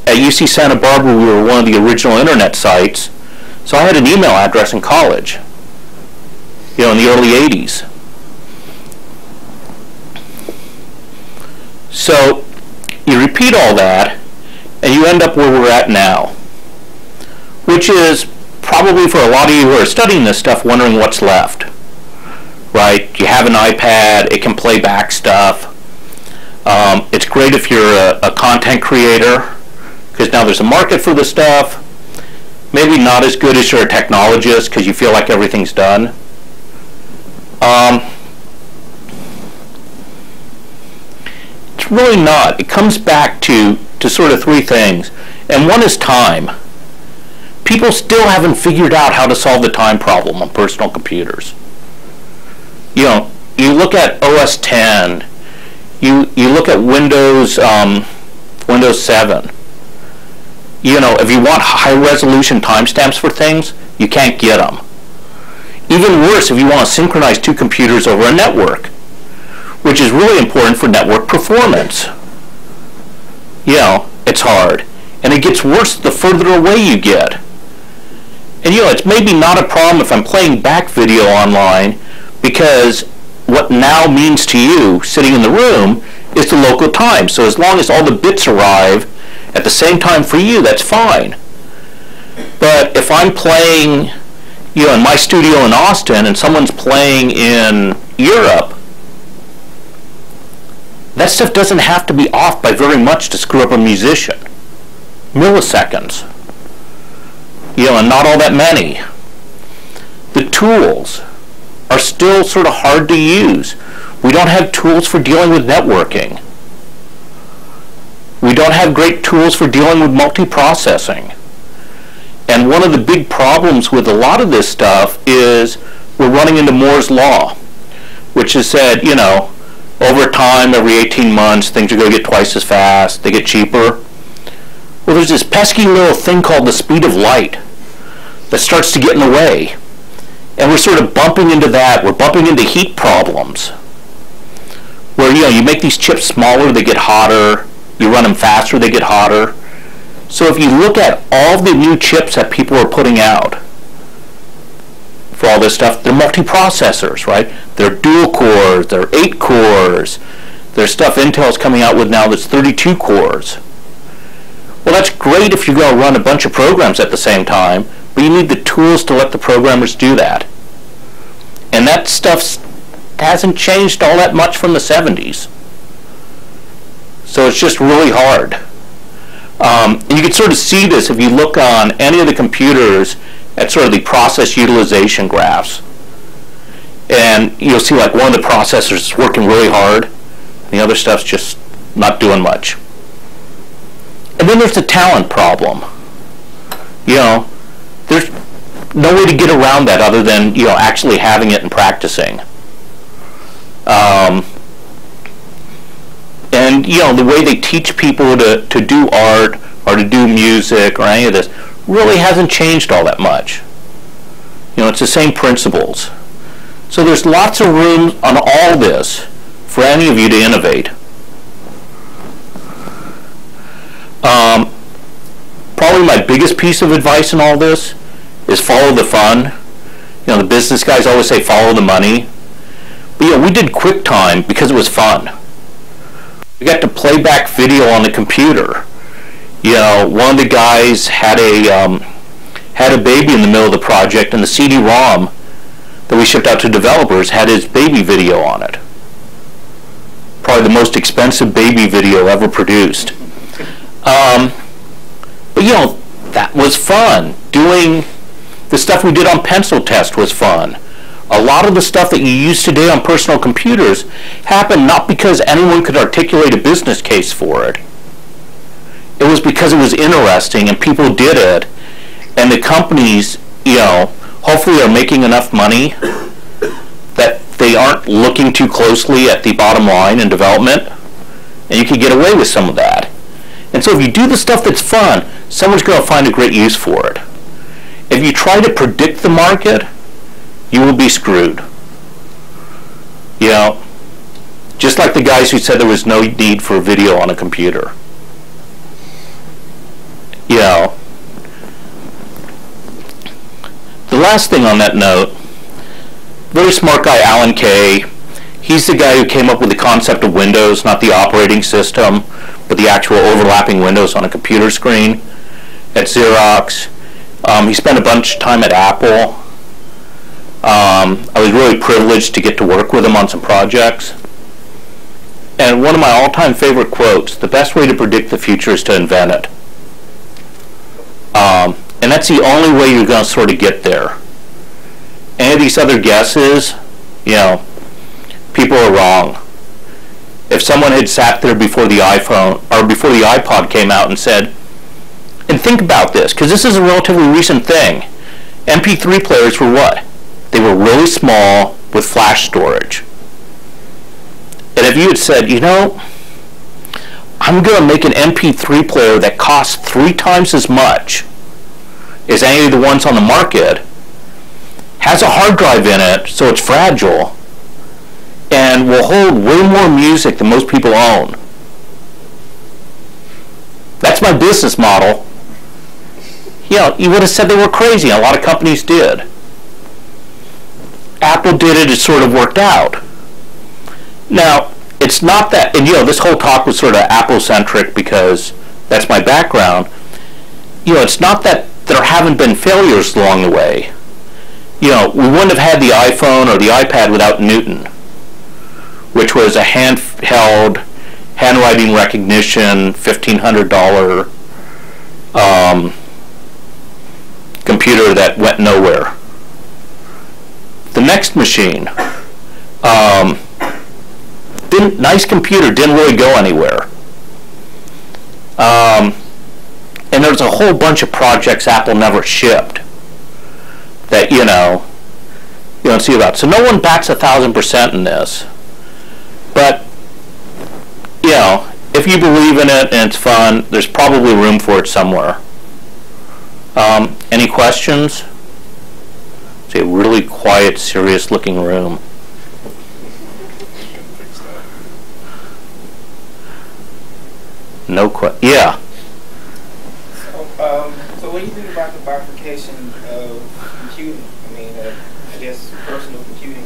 at UC Santa Barbara we were one of the original internet sites, so I had an email address in college, in the early 80s. So you repeat all that, and you end up where we're at now, which is probably for a lot of you who are studying this stuff wondering what's left. Right? You have an iPad, it can play back stuff. It's great if you're a content creator, because now there's a market for the stuff. Maybe not as good as you're a technologist, because you feel like everything's done. It's really not. It comes back to sort of three things. And one is time. People still haven't figured out how to solve the time problem on personal computers. You look at OS 10, you look at Windows 7. If you want high-resolution timestamps for things, you can't get them. Even worse, if you want to synchronize two computers over a network, which is really important for network performance. It's hard. And it gets worse the further away you get. And it's maybe not a problem if I'm playing back video online, because what now means to you sitting in the room is the local time. So as long as all the bits arrive at the same time for you, that's fine. But if I'm playing in my studio in Austin and someone's playing in Europe, that stuff doesn't have to be off by very much to screw up a musician. Milliseconds. And not all that many. The tools are still sort of hard to use. We don't have tools for dealing with networking. We don't have great tools for dealing with multiprocessing. And one of the big problems with a lot of this stuff is we're running into Moore's Law, which has said, over time, every 18 months, things are going to get twice as fast, they get cheaper. Well, there's this pesky little thing called the speed of light that starts to get in the way. And we're sort of bumping into that. We're bumping into heat problems. Where, you make these chips smaller, they get hotter. You run them faster, they get hotter. So if you look at all the new chips that people are putting out for all this stuff, they're multiprocessors, right? They're dual cores, they're 8 cores. There's stuff Intel's coming out with now that's 32 cores. Well, that's great if you're going to run a bunch of programs at the same time, but you need the tools to let the programmers do that. And that stuff hasn't changed all that much from the 70s. So it's just really hard. And you can sort of see this if you look on any of the computers at sort of the process utilization graphs. And you'll see like one of the processors is working really hard, and the other stuff's just not doing much. And then there's the talent problem. There's no way to get around that other than, actually having it and practicing. And, the way they teach people to do art or to do music or any of this really hasn't changed all that much. It's the same principles. So there's lots of room on all this for any of you to innovate. Probably my biggest piece of advice in all this is follow the fun. The business guys always say follow the money. But we did QuickTime because it was fun. We got to play back video on the computer. One of the guys had a baby in the middle of the project, and the CD-ROM that we shipped out to developers had his baby video on it. Probably the most expensive baby video ever produced. But that was fun. Doing the stuff we did on Pencil Test was fun. A lot of the stuff that you use today on personal computers happened not because anyone could articulate a business case for it. It was because it was interesting and people did it, and the companies, hopefully are making enough money that they aren't looking too closely at the bottom line in development, and you can get away with some of that. And so if you do the stuff that's fun, someone's going to find a great use for it. If you try to predict the market, you will be screwed. Just like the guys who said there was no need for video on a computer. The last thing on that note, very smart guy, Alan Kay. He's the guy who came up with the concept of Windows, not the operating system, but the actual overlapping windows on a computer screen at Xerox. He spent a bunch of time at Apple. I was really privileged to get to work with him on some projects. And one of my all-time favorite quotes, the best way to predict the future is to invent it. And that's the only way you're going to sort of get there. Any of these other guesses, people are wrong. If someone had sat there before the iPhone or before the iPod came out and said, and think about this, because this is a relatively recent thing. MP3 players were what? They were really small with flash storage. And if you had said, I'm going to make an MP3 player that costs 3 times as much as any of the ones on the market, has a hard drive in it, so it's fragile, and will hold way more music than most people own. That's my business model. You would have said they were crazy. A lot of companies did. Apple did it. It sort of worked out. Now, it's not that, and this whole talk was sort of Apple-centric because that's my background. It's not that there haven't been failures along the way. We wouldn't have had the iPhone or the iPad without Newton, which was a handheld, handwriting recognition, $1,500 computer that went nowhere. The next machine, nice computer, didn't really go anywhere. And there's a whole bunch of projects Apple never shipped that, you don't see about. So no one bats 1,000% in this. But, if you believe in it and it's fun, there's probably room for it somewhere. Any questions? It's a really quiet, serious-looking room. Yeah. So when you think about the bifurcation of computing, I mean, I guess personal computing,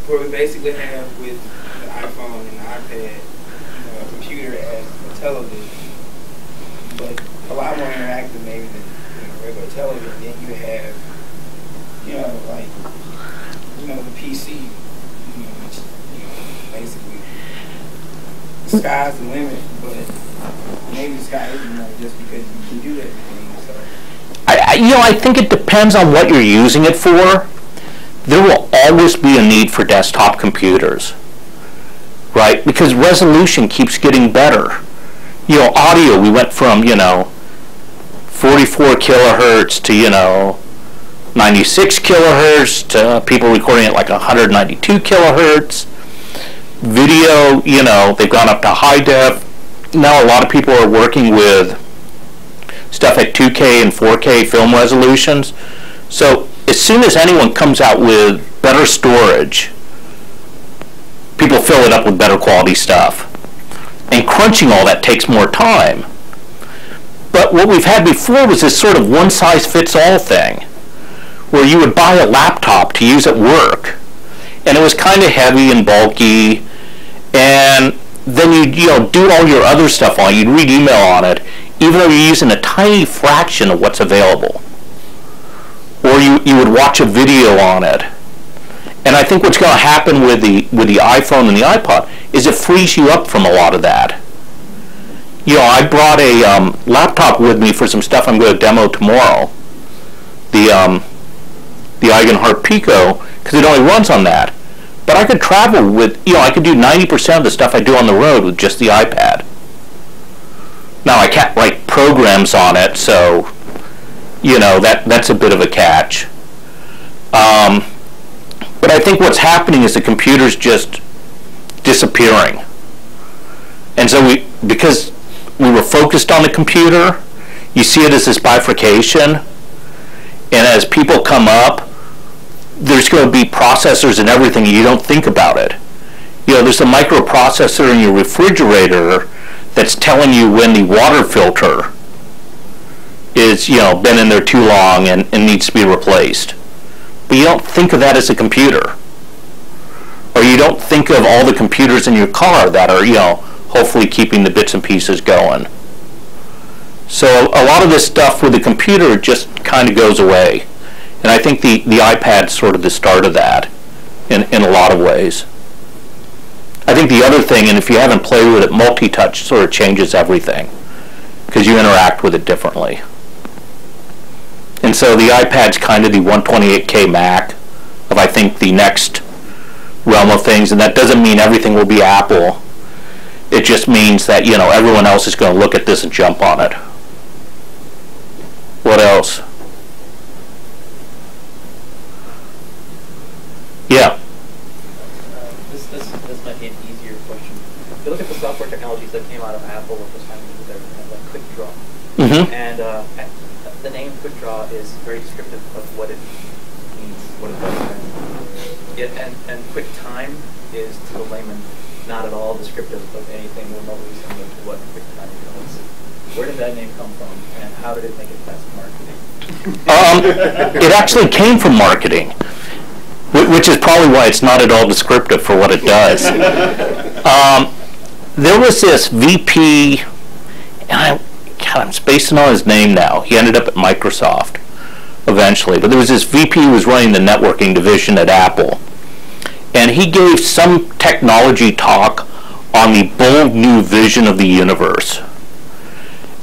where we basically have with the iPhone and the iPad, a computer as a television, but a lot more interactive maybe than regular television. Then you have, like, the PC, which, basically, the sky's the limit, but maybe the sky isn't the limit just because you can do everything. So, I think it depends on what you're using it for. There will always be a need for desktop computers, right? Because resolution keeps getting better. Audio, we went from, 44 kilohertz to, 96 kilohertz to people recording at like 192 kilohertz. Video, they've gone up to high def. Now a lot of people are working with stuff at 2K and 4K film resolutions. So as soon as anyone comes out with better storage, people fill it up with better quality stuff. And crunching all that takes more time. But what we've had before was this sort of one-size-fits-all thing, where you would buy a laptop to use at work, and it was kind of heavy and bulky, and then you'd do all your other stuff on it. You'd read email on it, even though you're using a tiny fraction of what's available. Or you would watch a video on it. And I think what's going to happen with the iPhone and the iPod is it frees you up from a lot of that. I brought a laptop with me for some stuff I'm going to demo tomorrow. The Eigenheart Pico, because it only runs on that. But I could travel with, I could do 90% of the stuff I do on the road with just the iPad. Now I can't write programs on it, so that's a bit of a catch. But I think what's happening is the computer's just disappearing. And so because we were focused on the computer, you see it as this bifurcation. And as people come up, there's going to be processors and everything, and you don't think about it. There's a microprocessor in your refrigerator that's telling you when the water filter is, been in there too long and needs to be replaced. But you don't think of that as a computer. Or you don't think of all the computers in your car that are, hopefully keeping the bits and pieces going. So a lot of this stuff with the computer just kind of goes away. And I think the iPad's sort of the start of that in a lot of ways. I think the other thing, and if you haven't played with it, multi-touch sort of changes everything because you interact with it differently. And so the iPad's kind of the 128K Mac of, I think, the next realm of things. And that doesn't mean everything will be Apple. It just means that, everyone else is going to look at this and jump on it. What else? Yeah. This might be an easier question. If you look at the software technologies that came out of Apple at this time, like Quick Draw. Mm-hmm. And the name Quick Draw is very descriptive of what it means, what it does. And Quick Time is, to the layman, not at all descriptive of anything remotely similar to what Quick Time does. Where did that name come from, and how did it make it past marketing? It actually came from marketing, which is probably why it's not at all descriptive for what it does. There was this VP, and I'm spacing on his name now. He ended up at Microsoft eventually, but there was this VP who was running the networking division at Apple, and he gave some technology talk on the bold new vision of the universe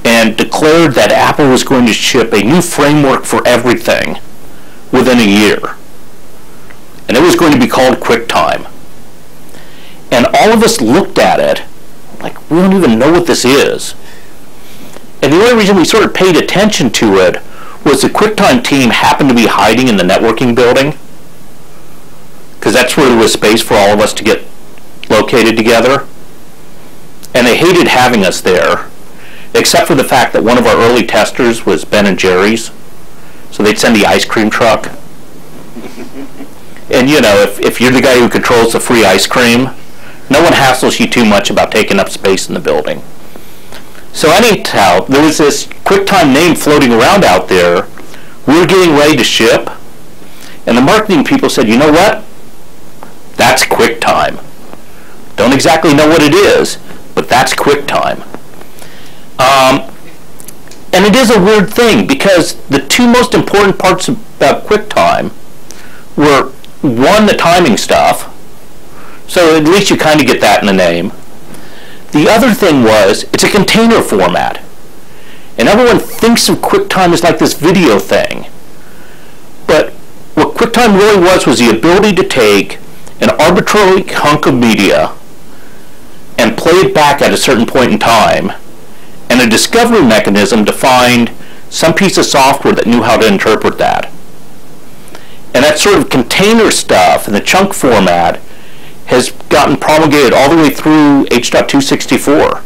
and declared that Apple was going to ship a new framework for everything within a year. And it was going to be called QuickTime. And all of us looked at it like, we don't even know what this is. And the only reason we sort of paid attention to it was the QuickTime team happened to be hiding in the networking building, because that's where there was space for all of us to get located together. And they hated having us there, except for the fact that one of our early testers was Ben and Jerry's. So they'd send the ice cream truck. And you know, if you're the guy who controls the free ice cream, no one hassles you too much about taking up space in the building. So anyhow, there was this QuickTime name floating around out there. We were getting ready to ship, and the marketing people said, you know what? That's QuickTime. Don't exactly know what it is, but that's QuickTime. And it is a weird thing, because the two most important parts about QuickTime were, one, the timing stuff, so at least you kind of get that in the name. The other thing was, it's a container format. And everyone thinks of QuickTime as like this video thing. But what QuickTime really was the ability to take an arbitrary hunk of media and play it back at a certain point in time, and a discovery mechanism to find some piece of software that knew how to interpret that. And that sort of container stuff in the chunk format has gotten promulgated all the way through H.264.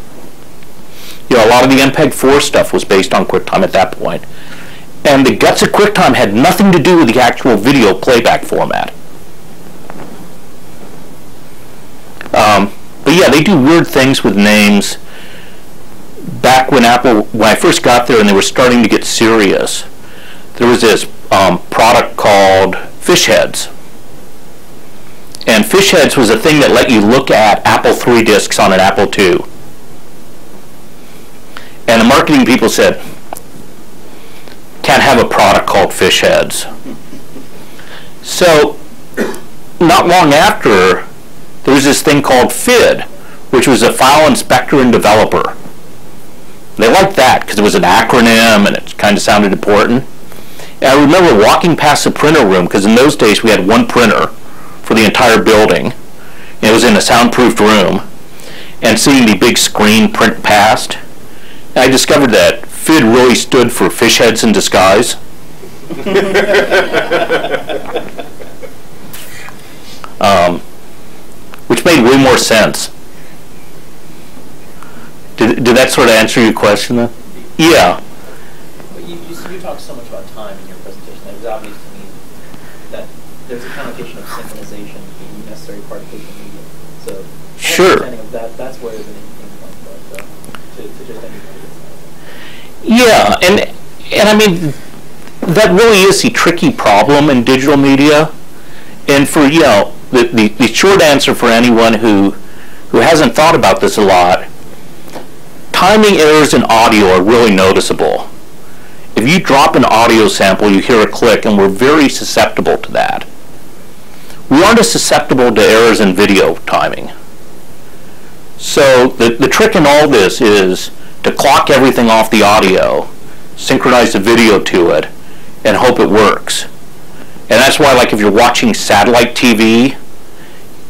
You know, a lot of the MPEG-4 stuff was based on QuickTime at that point. And the guts of QuickTime had nothing to do with the actual video playback format. But yeah, they do weird things with names. Back when I first got there and they were starting to get serious, there was this product called Fish Heads. And Fish Heads was a thing that let you look at Apple III discs on an Apple II. And the marketing people said, can't have a product called Fish Heads. So, not long after, there was this thing called FID, which was a File Inspector and Developer. They liked that because it was an acronym and it kind of sounded important. And I remember walking past the printer room, because in those days we had one printer for the entire building. It was in a soundproofed room, and seeing the big screen print past. And I discovered that FID really stood for Fish Heads in Disguise. Which made way more sense. Did that sort of answer your question then? Yeah. You talked so much about time in your presentation that it was obvious to me that there's a connotation of synchronization being a necessary part of digital media. So, sure. Understanding of that, that's where the name came from, but to just anybody. Yeah, and I mean, that really is the tricky problem in digital media. And for, you know, the short answer for anyone who hasn't thought about this a lot, timing errors in audio are really noticeable. If you drop an audio sample, you hear a click, and we're very susceptible to that. We aren't as susceptible to errors in video timing. So the trick in all this is to clock everything off the audio, synchronize the video to it, and hope it works. And that's why, like, if you're watching satellite TV,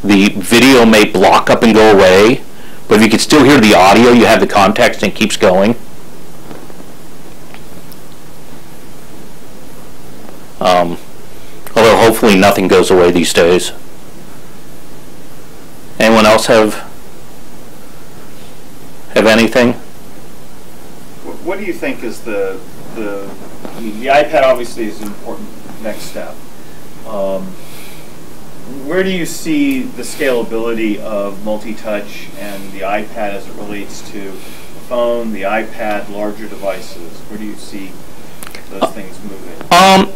the video may block up and go away, but if you can still hear the audio, you have the context and it keeps going. Although hopefully nothing goes away these days. Anyone else have anything? What do you think is the iPad obviously is an important next step. Where do you see the scalability of multi-touch and the iPad as it relates to the phone, the iPad, larger devices? Where do you see those things moving?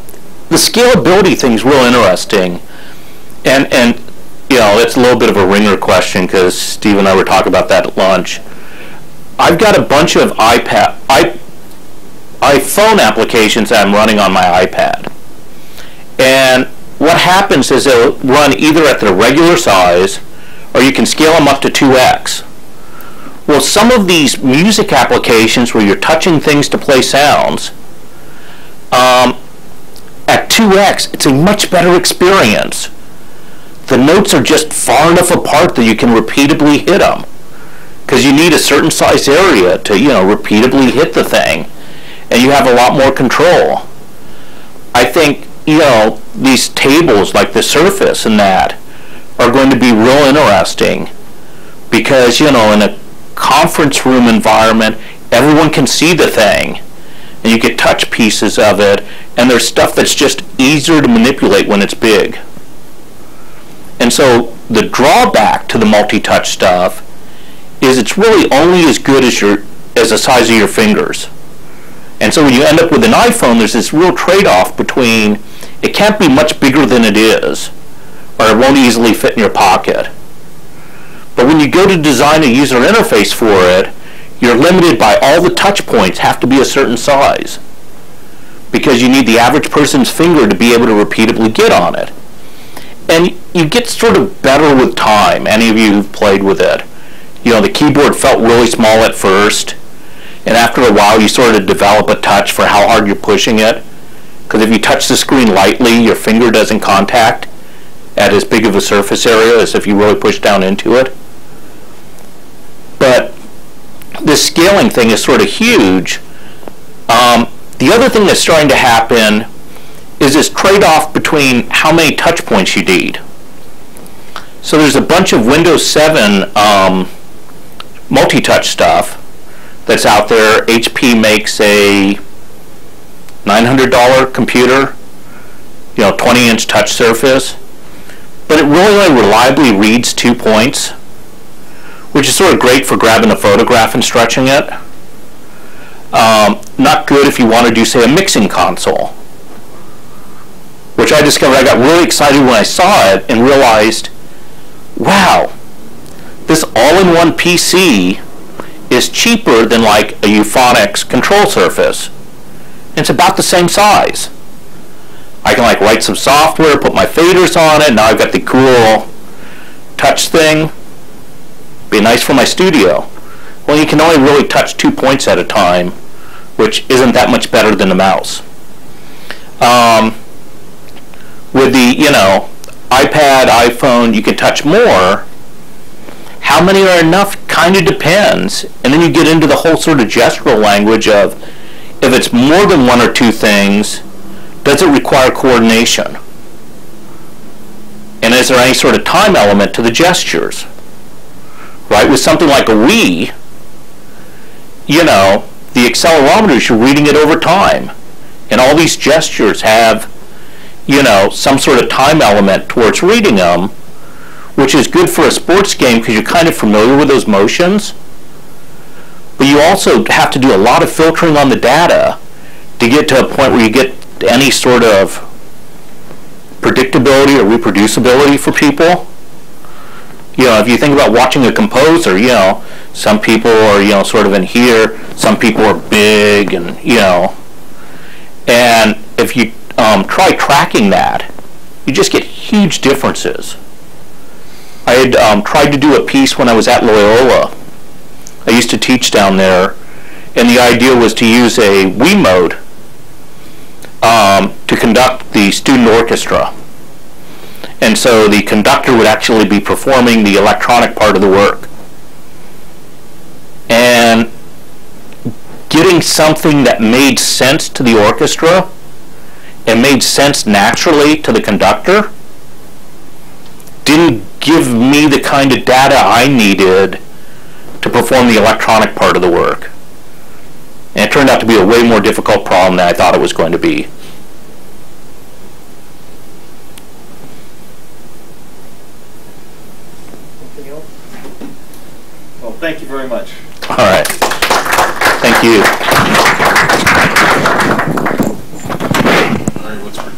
The scalability thing's real interesting, and you know, it's a little bit of a ringer question because Steve and I were talking about that at lunch. I've got a bunch of iPhone applications that I'm running on my iPad, and what happens is they'll run either at their regular size, or you can scale them up to 2x. Well, some of these music applications where you're touching things to play sounds, at 2x, it's a much better experience. The notes are just far enough apart that you can repeatedly hit them, because you need a certain size area to, you know, repeatedly hit the thing, and you have a lot more control. I think, you know, these tables like the Surface and that are going to be real interesting, because, you know, in a conference room environment, everyone can see the thing. and you get touch pieces of it, and there's stuff that's just easier to manipulate when it's big. And so the drawback to the multi-touch stuff is it's really only as good as the size of your fingers. And so when you end up with an iPhone, there's this real trade-off between it can't be much bigger than it is, or it won't easily fit in your pocket. But when you go to design a user interface for it, you're limited by all the touch points have to be a certain size, because you need the average person's finger to be able to repeatedly get on it. And you get sort of better with time, any of you who've played with it. You know, the keyboard felt really small at first, and after a while you sort of develop a touch for how hard you're pushing it, because if you touch the screen lightly, your finger doesn't contact at as big of a surface area as if you really push down into it. But this scaling thing is sort of huge. The other thing that's starting to happen is this trade-off between how many touch points you need. So there's a bunch of Windows 7 multi-touch stuff that's out there. HP makes a $900 computer, 20-inch touch surface, but it really reliably reads 2 points, which is sort of great for grabbing a photograph and stretching it. Not good if you want to do, say, a mixing console, which I discovered. I got really excited when I saw it and realized, wow, this all-in-one PC is cheaper than like a Euphonics control surface. It's about the same size. I can like write some software, put my faders on it. Now I've got the cool touch thing. Be nice for my studio. Well, you can only really touch 2 points at a time, which isn't that much better than the mouse. With the iPad, iPhone, you can touch more. How many are enough kind of depends. And then you get into the whole sort of gestural language of, if it's more than 1 or 2 things, does it require coordination? And is there any sort of time element to the gestures? Right? With something like a Wii, the accelerometers, you're reading it over time. And all these gestures have, some sort of time element towards reading them, which is good for a sports game because you're kind of familiar with those motions. But you also have to do a lot of filtering on the data to get to a point where you get any sort of predictability or reproducibility for people. If you think about watching a composer, some people are, sort of in here, some people are big, and, and if you try tracking that, you just get huge differences. I had tried to do a piece when I was at Loyola. I used to teach down there, and the idea was to use a Wii mode to conduct the student orchestra. And so the conductor would actually be performing the electronic part of the work. And getting something that made sense to the orchestra and made sense naturally to the conductor didn't give me the kind of data I needed to perform the electronic part of the work. And it turned out to be a way more difficult problem than I thought it was going to be. Well, thank you very much. All right. Thank you. All right, what's for